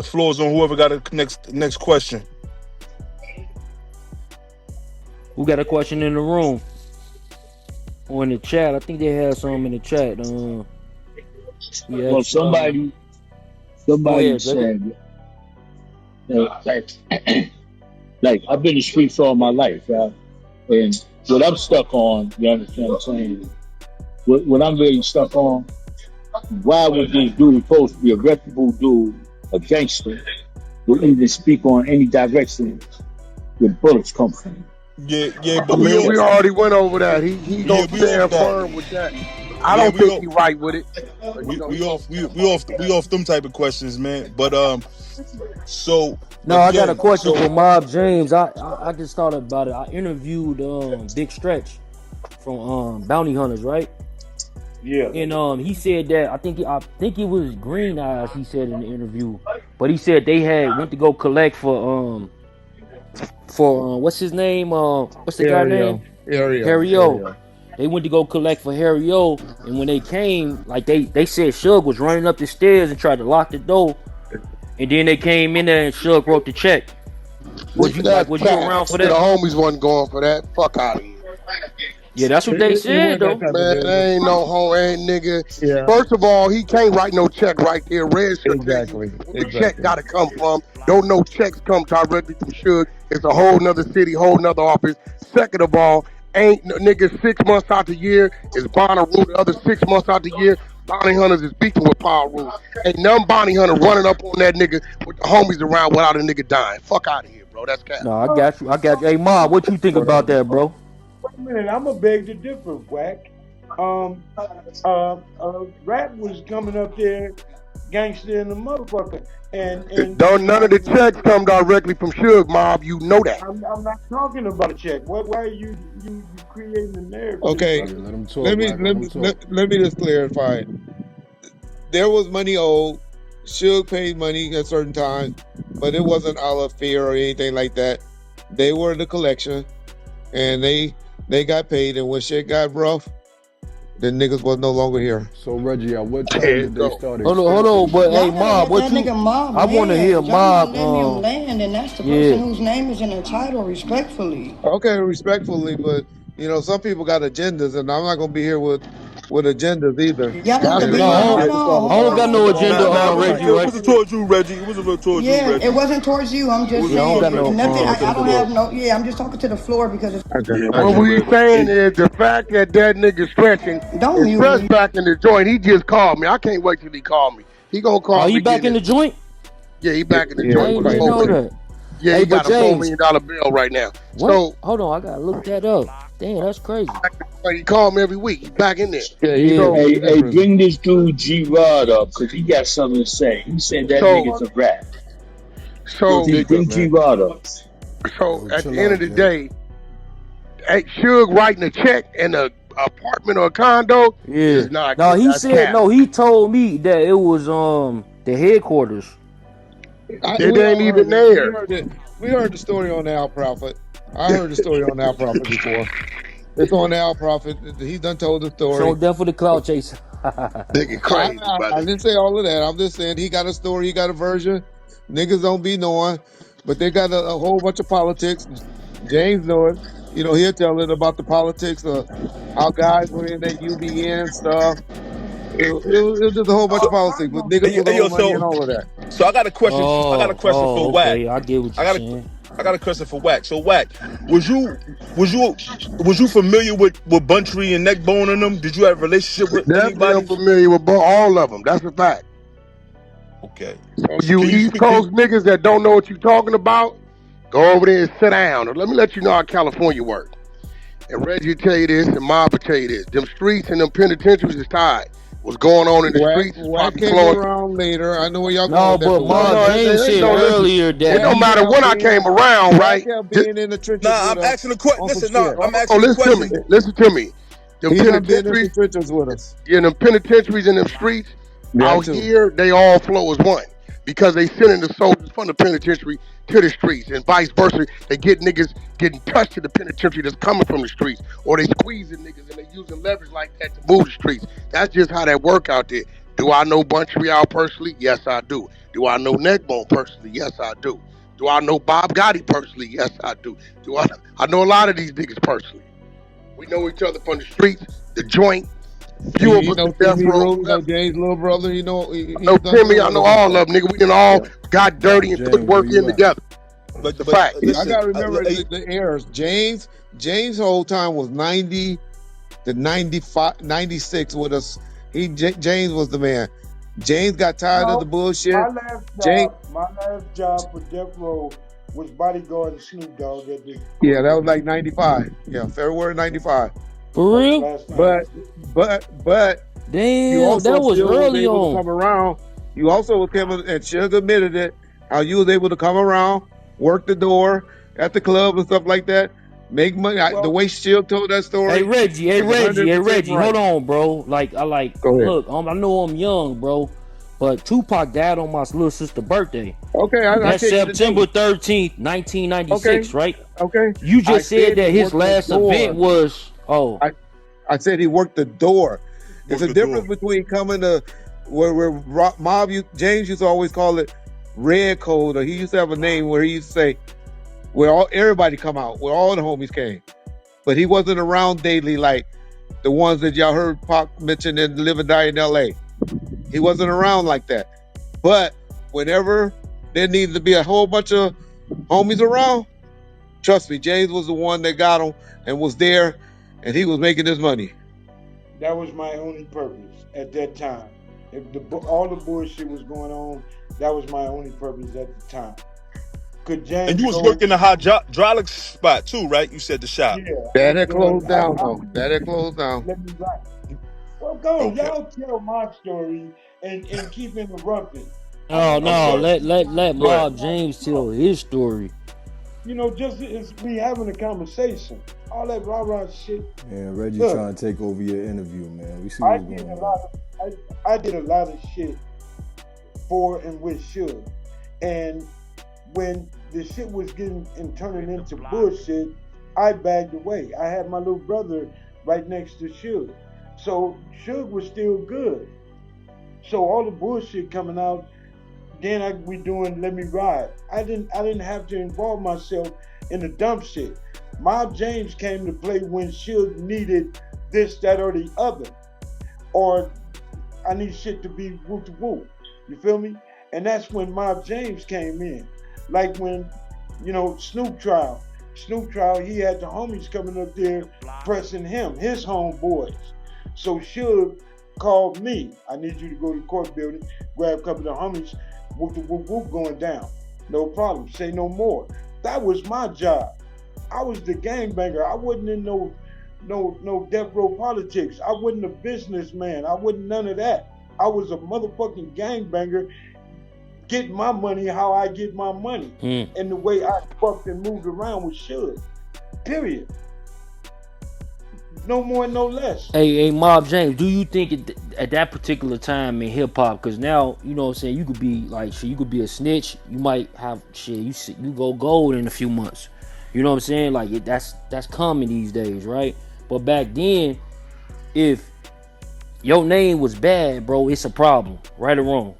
floor's on whoever got a next question. Who got a question in the room or in the chat? I think they had some in the chat. Yeah. Well, somebody ahead, said, like I've been in the streets all my life, right? And what I'm stuck on, you understand what I'm saying? What I'm really stuck on, why would this dude supposed to be a reputable dude, a gangster, would even speak on any direction where bullets come from? Yeah, I but mean, we already went over that. He Yeah, gonna we stand off that. firm with that. I don't think he right with it. But, We you know, we off them type of questions, man. But so No, I got a again, question for Mob James. I just thought about it. I interviewed Big Stretch from Bounty Hunters, right? Yeah. And he said that I think it was Green Eyes. He said in the interview, but he said they had went to go collect for what's his name? What's the guy name? Harry O. They went to go collect for Harry O. And when they came, like they said Suge was running up the stairs and tried to lock the door. And then they came in there and Suge wrote the check. Was you around for that? The homies wasn't going for that. Fuck out of here. Yeah, that's what they said though. Man, ain't no home, ain't nigga. Yeah. First of all, he can't write no check right there. Red should tell you where the check gotta come from. Don't no checks come directly from Suge. It's a whole nother city, whole nother office. Second of all, ain't nigga 6 months out the year is Bonnaroo. The other 6 months out the year, Bounty Hunters is beefing with Power Rule. Ain't none Bounty Hunter running up on that nigga with the homies around without a nigga dying. Fuck out of here, bro. That's cap. No, I got you. Hey, Mob, what you think about that, bro? Wait a minute, I'm gonna beg to differ, Wack. um, Rap was coming up there, gangster in the motherfucker, Don't and none of the checks come directly from Suge Mob. You know that. I'm not talking about a check. Why are you creating a narrative, Okay, Yeah, brother? let him talk, Wack. Let him talk. let me just clarify. There was money owed. Suge paid money at certain times, but it wasn't a la fear or anything like that. They were the collection, and they got paid. And when shit got rough, the niggas was no longer here. So Reggie, at what time There you did they go. start Hold on, expensing? but hey, Y'all gotta Mob, let what that you? nigga Mob I want to hear land. Y'all not Mob. letting him land, and that's the person Yeah. whose name is in the title, respectfully. Okay, respectfully, but some people got agendas, and I'm not gonna be here with agendas either. Y'all don't have That's to And be it's No, here. not I Hold it's don't, all on, I hold don't about got on, no it's all agenda, hold about Nah, the it on. wasn't. Reggie, money. It right? wasn't towards you, Reggie. It wasn't towards you, Yeah, Reggie. it wasn't towards you. I'm just Yeah, I don't saying. got no Nothing. I agenda don't at all. have no. Yeah, I'm just talking to the floor because it's. Okay, Yeah, What okay. we saying is the fact that that nigga stretching Don't is mute fresh me. back in the joint. He just called me. I can't wait till he call me. He gonna Oh, call he me back again in this the week. joint? Yeah, he back in the Yeah, I joint ain't with a even fighting $4 know this million. shit. that. Yeah, Hey, he but got a $4 James, million bill right now. what? So Hold on, I gotta look that up. Damn, that's crazy. he called me every week. He back in there. Yeah, Yeah. So Hey, he's in hey, prison. bring this dude G Rod up because he got something to say. He said that so nigga's a rat. Yo, so big up, Bring G man. Rod up. so Yo, at chill the end of out, the Jay. day, hey, Suge writing a check in a apartment or a condo Yeah. is not No, he that's said cap. no. He told me that it was the headquarters. It We ain't all even heard it. We there. heard it. We heard the story on Al Prophet. I heard the story on Al Prophet before. It's on Al Prophet. He done told the So story. death for the cloud chase. Nigga crazy, I brother. didn't say all of that. I'm just saying he got a story. He got a version. Niggas don't be knowing, but they got a whole bunch of politics. James know it. He'll tell it about the politics of how guys were in that UBN stuff. It was just a whole bunch of politics, but niggas was Hey, yo, owed money and so all of that. I got a question. I got a question for Wack. Okay. I get what I you're got a saying. I got a question for Wack. So Wack, was you was you was you familiar with Buntree and Neckbone and them? Did you have a relationship with Definitely I'm anybody? familiar with all of them. That's a fact. Okay. So So you can you East speak? Coast niggas that don't know what you're talking about, go over there and sit down. Let me let you know how California works. And Reggie will tell you this, and Mob will tell you this. Them streets and them penitentiaries is tied. What's going on in the Wack, streets is Wack probably came flowing. around later. I know where y'all going No, with that, but but No, Wack, Ma no, James said no. Listen, earlier that it don't Wack he. matter kept when I came being, around, Wack right? kept Just, being in the trenches Nah, with I'm us asking the question. on some Listen, nah, shit. I'm oh, asking the listen to me. question. Listen to me. Them He done been in penitentiaries, some trenches with us. yeah, them penitentiaries and them streets That out too. here, they all flow as one because they sending the soldiers from the penitentiary to the streets and vice versa. They get niggas getting touched to the penitentiary that's coming from the streets, or they squeezing niggas and they using leverage like that to move the streets. That's just how that work out there. Do I know Bunch Real personally? Yes, I do. Do I know Neckbone personally? Yes, I do. Do I know Bob Gotti personally? Yes, I do. Do I know a lot of these niggas personally. We know each other from the streets, the joint. Few of You us know in death Timmy row, Rule, whatever. James' little brother. I He's know done Timmy. dealt I with know us all before. of them, nigga. We done all Yeah. got dirty and put James, where work in you at? together. It's a But fact. I listen, gotta remember hey, the errors. James' whole time was 90 to 95, 96 with us. James was the man. James got tired of the No, bullshit. James, my last job for Death Row was bodyguarding Snoop Dogg at the yeah, that courthouse. was like 95. Yeah, February 95. For That was real? last time. But you Damn, also that was still was early able to on. come around. You also was able, and Suge admitted it, how you was able to come around, work the door at the club and stuff like that, make money. The Well, way Suge told that Hey story Reggie, hey is Reggie, hey 100% Reggie, hold right. on, bro. Go ahead. Look, I know I'm young, bro, but Tupac died on my little sister's birthday. Okay, I That's tell you the September date. 13th, Okay, 1996, right? okay. You I just said said he that his worked the last event door. was I, I said he worked the door. There's work a the door. difference between coming to where James used to always call it red code, or he used to have a name where he used to say where everybody come out, where all the homies came. But he wasn't around daily like the ones that y'all heard Pac mention in Live and Die in LA. He wasn't around like that. But whenever there needed to be a whole bunch of homies around, trust me, James was the one that got him and was there, and he was making his money. that was my only purpose at that time. If all the bullshit was going on, that was my only purpose at the time. Could And James you was go? working the hydraulic spot too, right? You said the shop. Yeah, I That was had doing. closed down though. That had closed down. Let me write. Well, go. Okay. Y'all tell my story and keep interrupting. No, I'm no, Okay. telling let Go ahead. Mob James tell his story. just as we having a conversation. All that rah rah shit. Man, Reggie Look, trying to take over your interview, man. We see I what's did going a on. lot I did a lot of shit for and with Suge. And when the shit was getting and turning into bullshit, I bagged away. I had my little brother right next to Suge. So Suge was still good. So all the bullshit coming out, then we doing Let Me Ride. I didn't have to involve myself in the dumb shit. Mob James came to play when Suge needed this, that, or the other. Or I need shit to be woo to woo. You feel me? And that's when Mob James came in. Like when, Snoop trial. Snoop trial, he had the homies coming up there pressing him, his homeboys. So Suge called me. I need you to go to the court building, grab a couple of the homies, whoop the whoop whoop going down. No problem. Say no more. That was my job. I was the gangbanger. I wasn't in no death row politics. I wasn't a businessman. I wasn't none of that. I was a motherfucking gangbanger, getting my money how I get my money, and the way I fucked and moved around with Suge. Period. No more, no less. Hey, Mob James, do you think at that particular time in hip hop, because now you know what I'm saying, you could be like shit, you could be a snitch, you might have shit, you go gold in a few months. You know what I'm saying? Like that's common these days, right? But back then, if your name was bad, bro, it's a problem, right or wrong.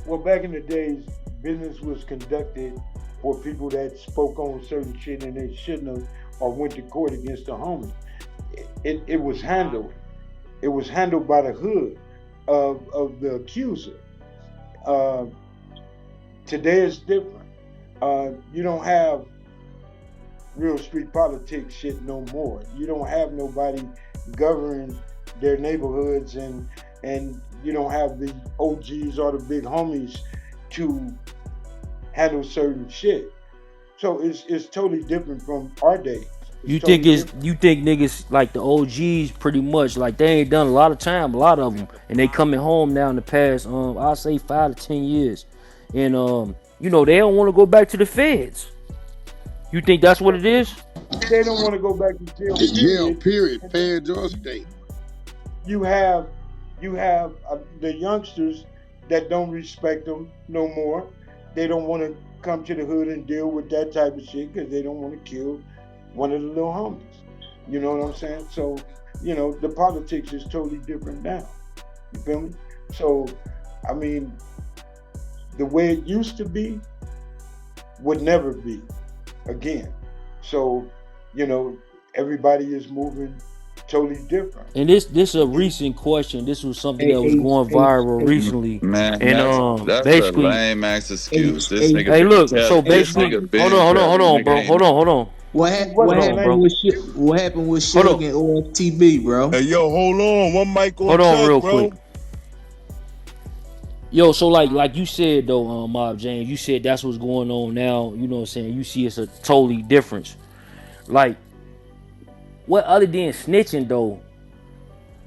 Well, back in the days, business was conducted for people that spoke on certain shit and they shouldn't have, or went to court against the homie. It was handled. It was handled by the hood of the accuser. Uh, Today it's different. You don't have real street politics shit no more. You don't have nobody governing their neighborhoods, and you don't have the OGs or the big homies to handle certain shit. So it's totally different from our days. It's You think totally different. you think niggas like the OGs pretty much like they ain't done a lot of time, a lot of them, and they coming home now in the past I'll say 5 to 10 years, and they don't want to go back to the feds. You think that's what it is? They don't want to go back to jail. The jail, Period. period. And Feds or state. you have the youngsters that don't respect them no more. They don't want to come to the hood and deal with that type of shit because they don't want to kill one of the little homies. You know what I'm saying? So, the politics is totally different now. You feel me? So, I mean, the way it used to be would never be again. So, everybody is moving totally different. And this a recent question. This was something that was going viral recently, Man, and that's a basically, lame ass excuse. This nigga hey, been look. tell So this basically, nigga been hold telling on, nigga bro. ain't What Hold the on, name? bro. What happened with Hold Suge on, and OFTB, bro? Hey, yo, hold on. One mic on hold on, check, real bro. quick. Yo, so like you said though, Mob James, you said that's what's going on now. You know what I'm saying? You see, it's a totally difference. Like, what other than snitching though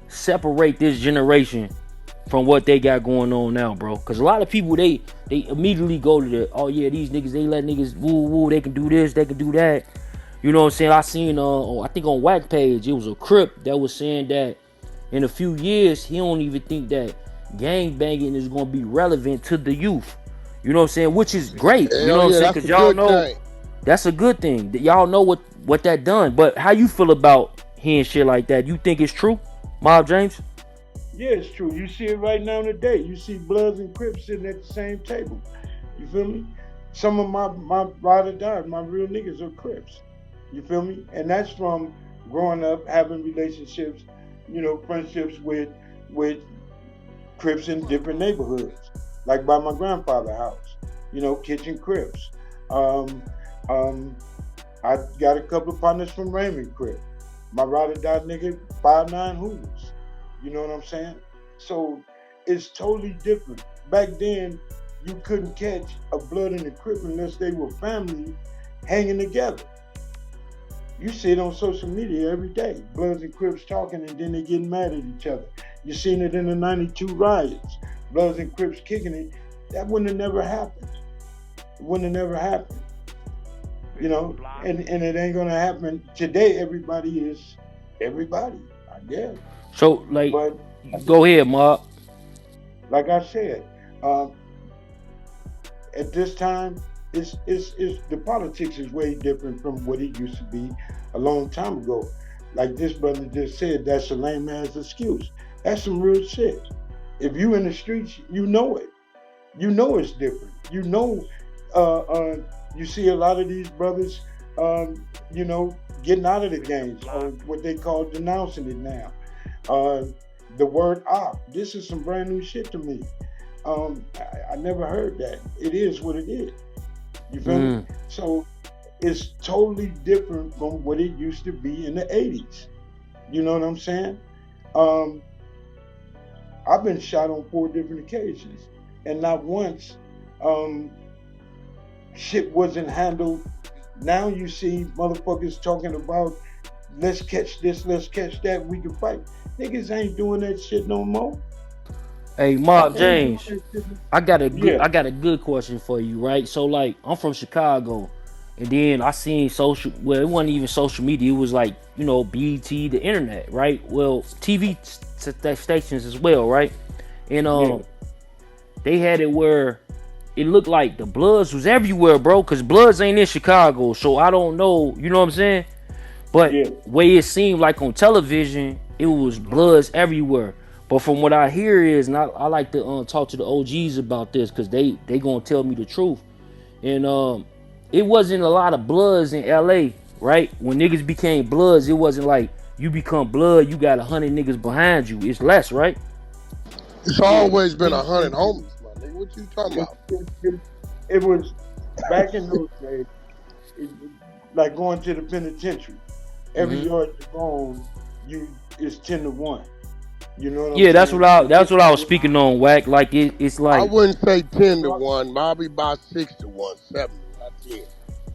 separate this generation from what they got going on now, bro? Because a lot of people they immediately go to the, oh yeah, these niggas, they let niggas woo woo, they can do this, they can do that. You know what I'm saying? I seen I think on Wack page it was a Crip that was saying that in a few years he don't even think that gang banging is gonna be relevant to the youth. You know what I'm saying? Which is great. You know Hell what I'm yeah, saying? that's Cause a y'all good know thing. that's a good thing. That y'all know what that done. But how you feel about hearing shit like that? You think it's true, Mob James? Yeah, it's true. You see it right now today. You see Bloods and Crips sitting at the same table. You feel me? Some of my ride or die, my real niggas are Crips. You feel me? And that's from growing up, having relationships, friendships with Crips in different neighborhoods, like by my grandfather's house. Kitchen Crips. Um, um, I got a couple of partners from Raymond Crip. My ride or die nigga, 5'9" Hooves. You know what I'm saying? So it's totally different. Back then, you couldn't catch a Blood and a Crip unless they were family hanging together. You see it on social media every day. Bloods and Crips talking and then they getting mad at each other. You seen it in the 92 riots. Bloods and Crips kicking it. That wouldn't have never happened. It wouldn't have never happened. You know, and it ain't gonna happen today. Everybody is everybody, I guess. So like, But go ahead, Mob. like I said, um, at this time, it's the politics is way different from what it used to be a long time ago. Like this brother just said, that's a lame ass excuse. That's some real shit. If you in the streets, you know it. You know it's different. You know, uh, uh, you see a lot of these brothers, you know, getting out of the games or what they call denouncing it now. Uh, the word op. This is some brand new shit to me. I never heard that. It is what it is. You feel me? So it's totally different from what it used to be in the 80s. You know what I'm saying? I've been shot on 4 different occasions, and not once shit wasn't handled. Now you see motherfuckers talking about let's catch this, let's catch that, we can fight. Niggas ain't doing that shit no more. Hey, Mob They ain't doing James, that shit. I got a good Yeah, I got a good question for you, right? So like, I'm from Chicago, and then I seen social. Well, it wasn't even social media. It was like, you know, BT, the internet, right? Well, TV stations as well, right? And yeah, they had it where it looked like the Bloods was everywhere, bro. Cause Bloods ain't in Chicago, so I don't know. You know what I'm saying? But yeah. way it seemed like on television, it was Bloods everywhere. But from what I hear is, and I like to talk to the OGs about this, cause they gonna tell me the truth. And it wasn't a lot of Bloods in LA, right? When niggas became Bloods, it wasn't like you become Blood, you got 100 niggas behind you. It's less, right? It's Yeah, always been 100 homies, my nigga. What you talking it, about? it was back in those days, it, like going to the penitentiary. Every Hmm. yard you go on, you is 10-1. You know what I'm Yeah, saying? that's what I was speaking on, Wack. Like it's I like, wouldn't say 10-1, probably about 6-1, 7 not 10.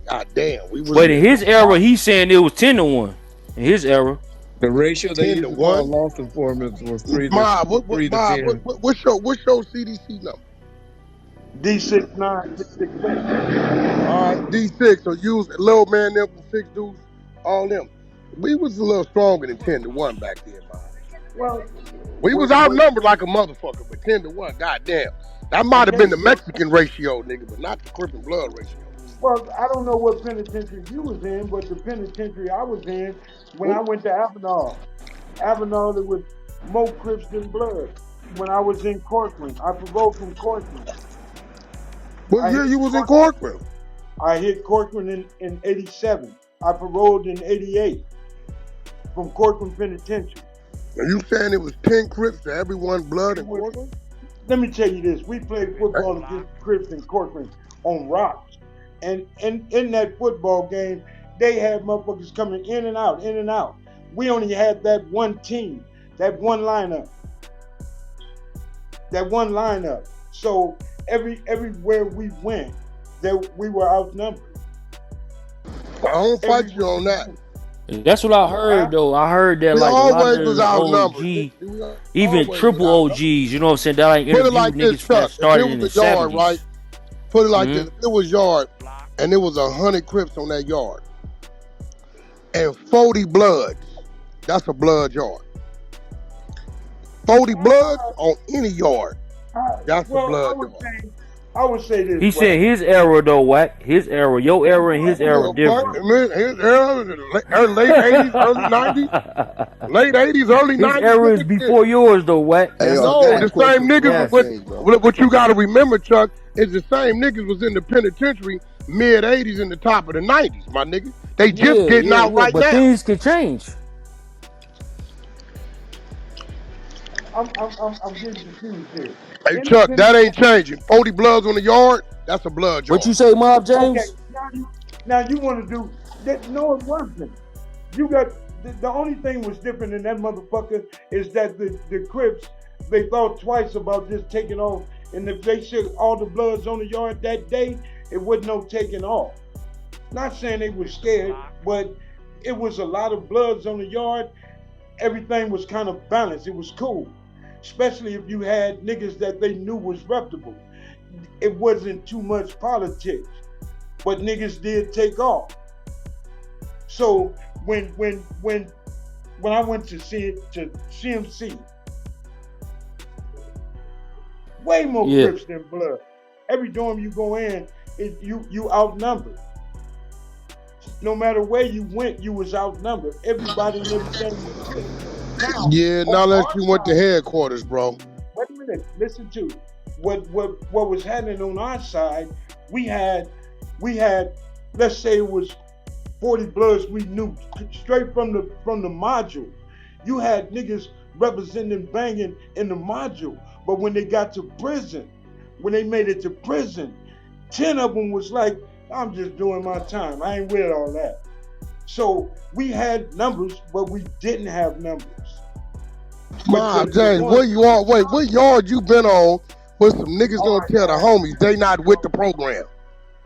God damn, we was but in his era, he's saying it was 10-1. In his era. The ratio they ten used to to call one. lost informants was Mob, three to Mob, 10. what's your CDC number? D69668. D6, or use little man them from 6 dudes, all them. We was a little stronger than 10-1 back then, Mob. Well, We was what outnumbered like a motherfucker, but 10-1, goddamn. That might have okay, been the so Mexican ratio, nigga, but not the Crip and Blood ratio. well, I don't know what penitentiary you was in, but the penitentiary I was in when I went to Avenal. Avenal, it was more Crips than Blood. When I was in Corcoran, I paroled from Corcoran. What I year hit you was in Corcoran, Corcoran? I hit Corcoran in 87. I paroled in 88 from Corcoran Penitentiary. Are you saying it was 10 Crips to every one Blood It in was, Corcoran? let me tell you this. We played football against Crips and Corcoran on rocks. And in that football game, they had motherfuckers coming in and out, in and out. We only had that one team, that one lineup. That one lineup. So everywhere we went, that we were outnumbered. I don't fight you Everywhere on we that. went. That's what I heard Huh? though. I heard that We like a lot of always was the outnumbered. OG, We even always was triple outnumbered. OGs, you know what I'm saying? That I Put it interviewed like this, niggas that Chuck. If it started in the was a yard, right? 70s. Put it like Hmm. this. If it was yard and there was 100 Crips on that yard and 40 Bloods, that's a blood yard. 40 Bloods on any yard, that's a Well, blood yard. I would say this, He right? said his era though, Wack. His era, your era and I his don't give era a fuck. different. I mean, his era, late 80s, early 90s. Late 80s, early His 90s, era is nigga. before yours though, Wack. Hey, That's yo, a I got No, a the fact. same question for niggas Mob Yes. James, bro. what you gotta remember, Chuck, is the same niggas was in the penitentiary mid 80s and the top of the 90s, my nigga. They just Yeah, getting yeah, out yeah. right But now. things can change. I'm getting confused here. Hey, In the Chuck, that ain't penitentiary, changing. 40 Bloods on the yard, that's a blood What you yard. say, Mob okay. James? Now you want to do that? No, it wasn't. You got the only thing was different in that motherfucker is that the Crips they thought twice about just taking off, and if they shook all the Bloods on the yard that day, it wasn't no taking off. Not saying they were scared, but it was a lot of bloods on the yard, everything was kind of balanced. It was cool, especially if you had niggas that they knew was reputable. It wasn't too much politics, but niggas did take off. So when I went to CMC, way more Yeah. Crips than blood. Every dorm you go in, you outnumbered. No matter where you went, you was outnumbered. Everybody and everything was Crips. Now Yeah, on not unless our you went to side, headquarters, bro. wait a minute, listen to it. What was happening on our side, we had let's say it was 40 bloods we knew straight from the module. You had niggas representing banging in the module, but when they got to prison, when they made it to prison, 10 of them was like, I'm just doing my time. I ain't with all that. So we had numbers, but we didn't have numbers. Ma, But the James, ones, where you are? Wait, what yard you been on where some niggas gonna tell the homies they not with the program?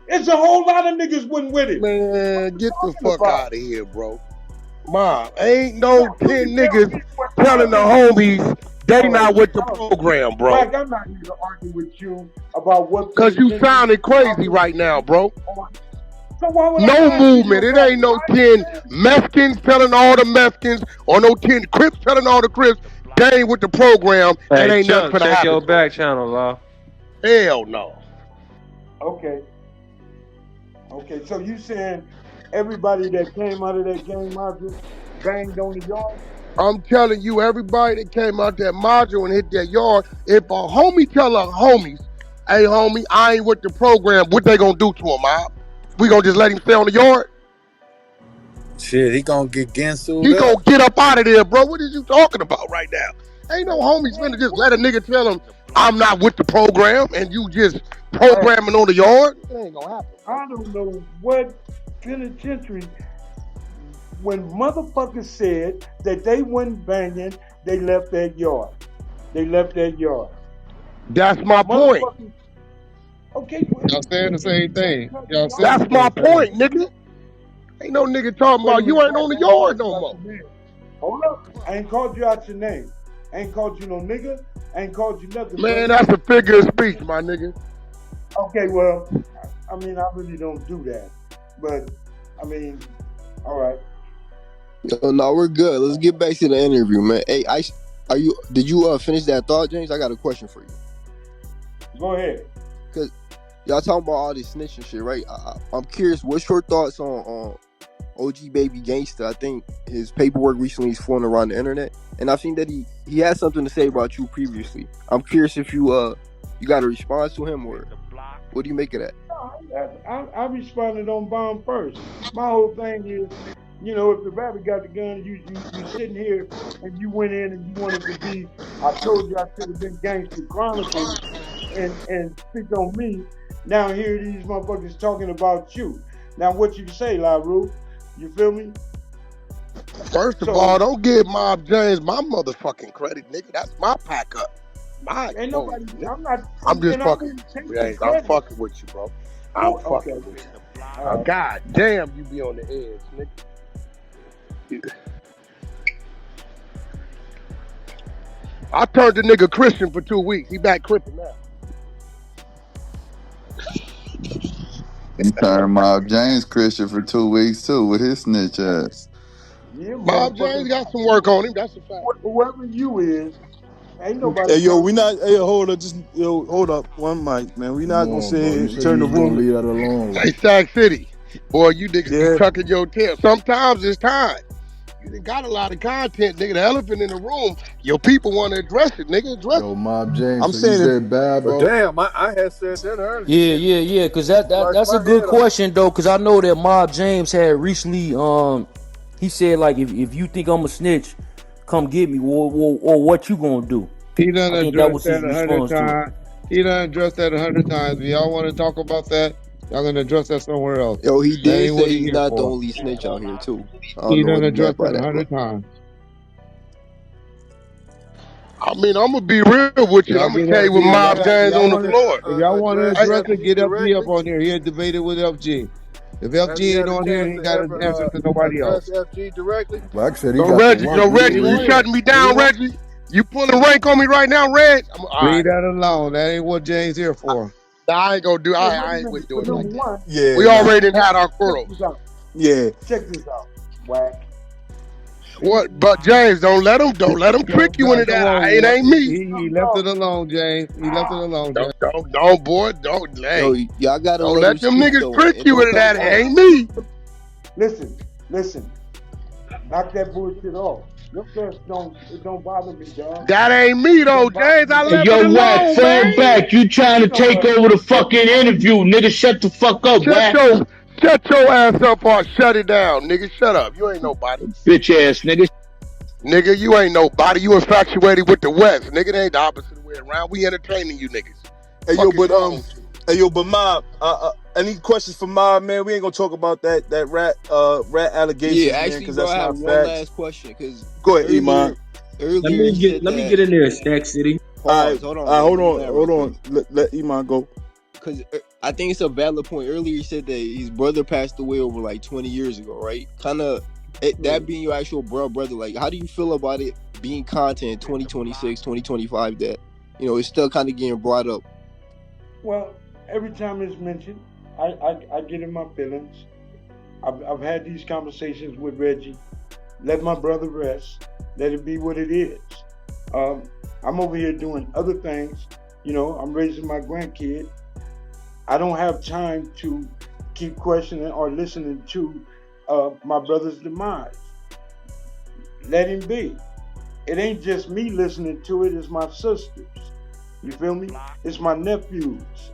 it's a whole lot of niggas wasn't with it. Man, get the Talking fuck about. out of here, bro. Ma, ain't no You 10 can tell niggas me what telling the happened. homies they Oh, not with the oh, program, bro. Wack, I'm not here to argue with you about what Cause you penitentiary sounding crazy right now, bro. So why would I No lie to you movement. It about ain't it? no 10 Mexicans telling all the Mexicans or no 10 Crips telling all the Crips they ain't with the program and Hey, ain't nothing Chuck, for to check happen your to them. back channel, law. Hell no. Okay. Okay. So you saying everybody that came out of that game module banged on the yard? I'm telling you, everybody that came out that module and hit that yard, if a homie tell a homies, hey homie, I ain't with the program, what they gonna do to him, Mob? We gonna just let him stay on the yard? Shit, he gonna get Gensued He up. gonna get up out of there, bro. What is you talking about right now? Ain't no homies finna just let a nigga tell him I'm not with the program and you just Hey, programming on the yard? It ain't gonna happen, bro. I don't know what penitentiary when motherfuckers said that they wasn't banging, they left that yard. They left that yard. That's my point. Motherfuckers. Okay, well, Y'all saying the same thing. Y'all saying That's the my same thing. point, nigga. Ain't no nigga talking wait a about minute, you ain't Wack, on the I ain't yard called no you out more. your name. Hold up. I ain't called you out your name. I ain't called you no nigga. I ain't called you nothing, Man, brother. that's a figure of speech, my nigga. Okay, well, I mean, I really don't do that. But, I mean, all right. No, we're good. Let's get back to the interview, man. Hey, did you finish that thought, James? I got a question for you. Go ahead. Cause y'all talking about all this snitching shit, right? I'm curious, what's your thoughts on OG Baby Gangsta? I think his paperwork recently is floating around the internet, and I've seen that he had something to say about you previously. I'm curious if you got a response to him, or what do you make of that? I responded on bomb first. My whole thing is, if the rabbit got the gun, you sitting here and you went in and you wanted to be, I told you I should have been Gangster Chronicles and speak on me. Now here these motherfuckers talking about you. Now what you say, La Rue? You feel me? First of all, So don't give Mob James my motherfucking credit, nigga. That's my pack up. My ain't exposure, nigga. nigga. I'm not, I'm just and I fucking wouldn't take with you. the I'm credit. fucking with you, bro. I'm Who? Okay. fucking with you. All right. God damn, you be on the edge, nigga. I turned the nigga Christian for 2 weeks. He back crippin' now. He turned Mob James Christian for 2 weeks too with his snitch ass. Yeah, Mob motherfucker. James got some work on him. That's a fact. Whoever you is, ain't nobody Hey, yo, we talking. not. Hey, hold up, just hold up, one mic, man. We not Come gonna on, sit bro. here You and said you turn the was gonna room. leave that alone. Hey, Sac City. Boy, you niggas be Yeah, tucking your tail. Sometimes it's time. You done got a lot of content, nigga. The elephant in the room. Your people want to address it, nigga. Address Yo, it. Mob James, I'm so you saying if said bad, But bro? damn, I had said that earlier. Yeah, Shit, yeah, yeah. Cause scratch that's a my good head off. question though. Cause I know that Mob James had recently he said like if you think I'm a snitch, come get me. Or what you gonna do? He done I think that addressed was his that 100 response to it. times. He done addressed that 100 times. If y'all want to talk about that, y'all gonna address that somewhere else. Yo, he That did ain't what say he he's here not the for. only snitch out here too. I don't He know done what he meant addressed by that a that, but 100 times. I mean, I'm going to be real with you. Y'all I'm going get to tell up, you with get Y'all Mob y'all. want James Y'all on the want to. floor. If y'all want to Hey, address address it, LG get FG up directly? on here. He had debated with FG. If Have you FG ain't had a on here, chance he ain't to got to ever answer to nobody address else. FG directly? Wack said he Yo, got the Reggie, lump. He Reggie, ain't you on here. shutting me down, Reggie? You pulling rank on me right now, Reg? All Leave right. that alone. That ain't what James here for. Nah, I ain't gonna do. Hey, I wait a ain't minute. with For doing it number like that. one, Yeah, We nah. already done had our check quarrels. this out. Yeah. Check this out, Wack. What? But James, don't let him Come, trick you into come that. on. It ain't me. He left No, it alone, James. He left it alone, James. Don't, boy, don't. Yo, Hey, y'all gotta don't let him let them speak niggas though, trick and you don't into cut that. him It off. ain't me. listen. Knock that bullshit off. Your stress don't bother me, dog. That ain't me It though, don't bother James. me. I Hey, left it yo, Wack, alone, fall man. back. You trying You to know take what? over the What fucking interview, nigga. Shut the fuck up, Shut Wack. your shut your ass up or shut it down, nigga. Shut up. You ain't nobody. Bitch ass nigga. Nigga, you ain't nobody. You infatuated with the West. Nigga, it ain't the opposite way around. We entertaining you niggas. Hey yo, Fuck is but wrong with you? Mob, any questions for Mob, man? We ain't gonna talk about that rat Yeah, allegations, man, actually, because bro, that's I have not one facts. last question because Go ahead, Iman. earlier, earlier he said Let me that. get in there, Stack City. Pause. Hold on, bro. Hold Let me on, land real quick. Let Iman go. Because I think it's a valid point. Earlier he said that his brother passed away over like 20 years ago, right? Kind of that being your actual brother. Like, how do you feel about it being content 2026, 2025 that it's still kind of getting brought up? Well, every time it's mentioned, I get in my feelings. I've had these conversations with Reggie. Let my brother rest. Let it be what it is. I'm over here doing other things. I'm raising my grandkid. I don't have time to keep questioning or listening to my brother's demise. Let him be. It ain't just me listening to it, it's my sisters. You feel me? It's my nephews.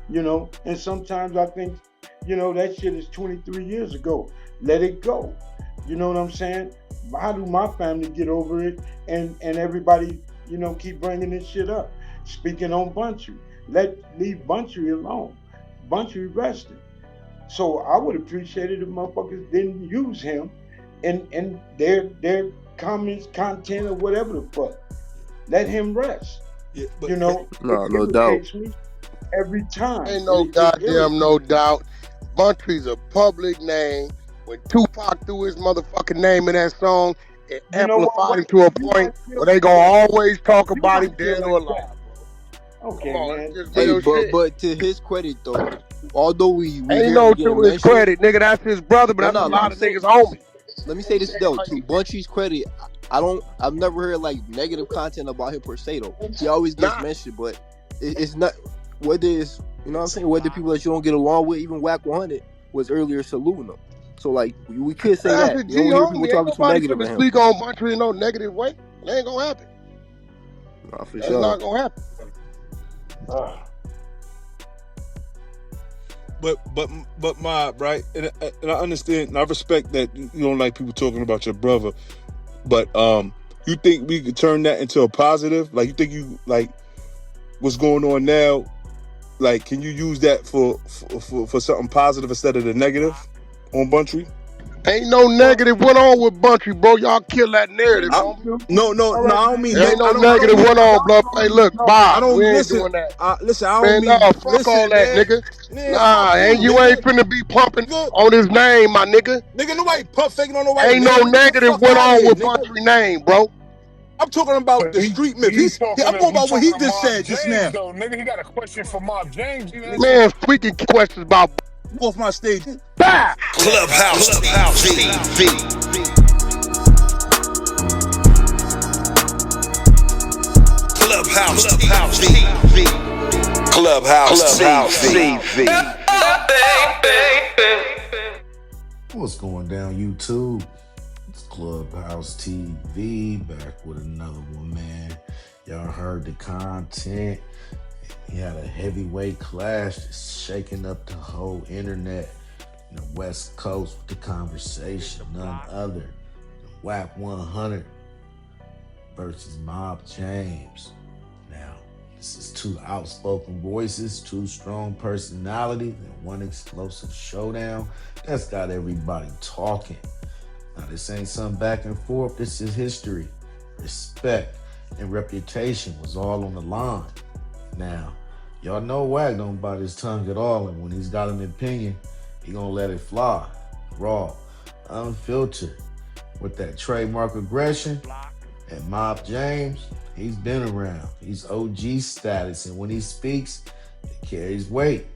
And sometimes I think, that shit is 23 years ago. Let it go. You know what I'm saying? How do my family get over it and everybody, keep bringing this shit up? Speaking on Buntry. Leave Buntry alone. Buntry resting. So I would appreciate it if motherfuckers didn't use him in their comments, content, or whatever the fuck. Let him rest. Yeah, It No, no doubt. irritates me every time. Ain't no It goddamn irritates no doubt. Buntry's a public name. When Tupac threw his motherfucking name in that song, it You know what? amplified What him to a you point might feel where they like gonna that. always talk You about might him feel dead like or that. alive, bro. Come Okay, on, man. it's just Hey, real but shit. but to his credit though, although we Ain't hear no him getting to his mentioned, credit, nigga. That's his brother, but no, that's a no. Let me lot of say niggas homie. let me say this though. To Bunchy's credit, I've never heard like negative content about him per se though. He always gets Nah, mentioned, but it's not whether it's what I'm saying, whether people that you don't get along with, even Whack 100 was earlier saluting him. So like we could say that's that a you G don't hear people homie. Ain't talking too nobody negative finna of him. speak on Buntry in no negative way. It ain't gonna happen. Nah, for That's sure. not gonna happen. But Mob, right? And I understand and I respect that you don't like people talking about your brother, but you think we could turn that into a positive? Like you think what's going on now? Like, can you use that for something positive instead of the negative on Buntry? Ain't no Well, negative went on with Buntry, bro. Y'all kill that narrative, maybe I, you homie. do. no, All no. right, I don't man. mean There no. ain't no I don't negative mean. went on, bro. Hey, look, No, I Bob, don't we ain't listen. doing that. Listen. I don't Man, mean nah, fuck all listen, that, man. nigga. Man, fuck Nah, you, and you ain't nigga. finna be pumping Nigga, on his name, my nigga. nobody pump faking on nobody, Ain't no man. Nigga, get the negative fuck went out of on here, with nigga. Buntry name, bro. I'm talking about But the street myth. I'm talking he about what he talking to just Mob said just James now. though, nigga. He got a question for Mob James. You answer Man, that. we can questions about Off my stage. bah. Clubhouse TV. Clubhouse TV. Clubhouse TV. What's going down, YouTube? It's Clubhouse TV, back with another one, man. Y'all heard the content. We had a heavyweight clash that's shaking up the whole internet in the West Coast with the conversation. None other than Wack 100 versus Mob James. Now, this is two outspoken voices, two strong personalities, and one explosive showdown that's got everybody talking. Now, this ain't some back and forth. This is history. Respect and reputation was all on the line. Now, y'all know Wack don't bite his tongue at all, and when he's got an opinion, He gonna let it fly, raw, unfiltered, with that trademark aggression. And Mob James, he's been around. He's OG status, and when he speaks, it carries weight.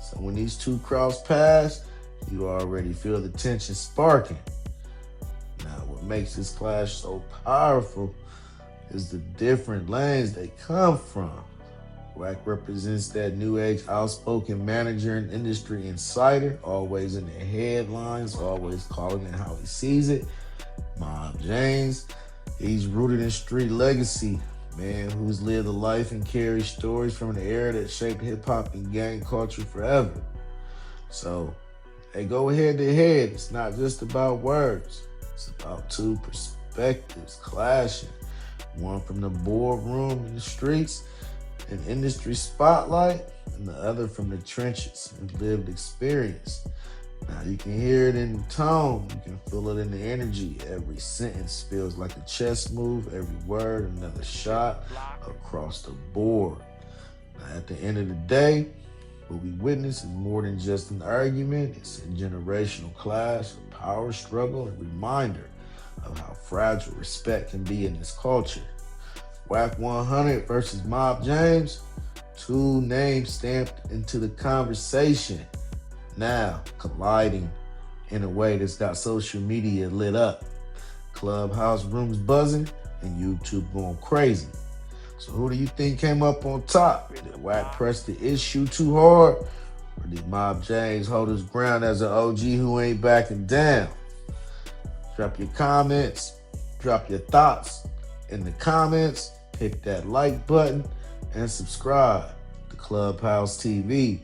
So when these two cross paths, you already feel the tension sparking. Now, what makes this clash so powerful is the different lanes they come from. Wack represents that new age outspoken manager and industry insider, always in the headlines, always calling it how he sees it. Mob James, he's rooted in street legacy, man, who's lived a life and carries stories from an era that shaped hip-hop and gang culture forever. So they go head to head. It's not just about words. It's about two perspectives clashing. One from the boardroom in the streets and industry spotlight, and the other from the trenches and lived experience. Now you can hear it in the tone, you can feel it in the energy. Every sentence feels like a chess move, every word another shot across the board. Now at the end of the day, what we witness is more than just an argument. It's a generational clash, a power struggle, and reminder of how fragile respect can be in this culture. Wack 100 versus Mob James, two names stamped into the conversation, now colliding in a way that's got social media lit up. Clubhouse rooms buzzing and YouTube going crazy. So who do you think came up on top? Did Wack press the issue too hard? Or did Mob James hold his ground as an OG who ain't backing down? Drop your comments, drop your thoughts in the comments, hit that like button, and subscribe to Clubhouse TV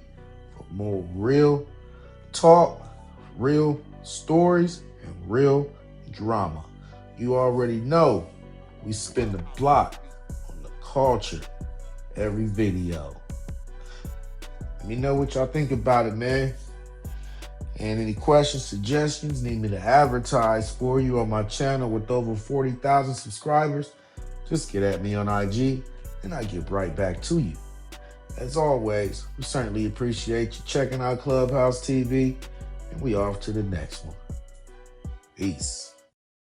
for more real talk, real stories, and real drama. You already know we spin the block on the culture every video. Let me know what y'all think about it, man. And any questions, suggestions, need me to advertise for you on my channel with over 40,000 subscribers, just get at me on IG and I get right back to you. As always, we certainly appreciate you checking out Clubhouse TV, and we off to the next one. Peace.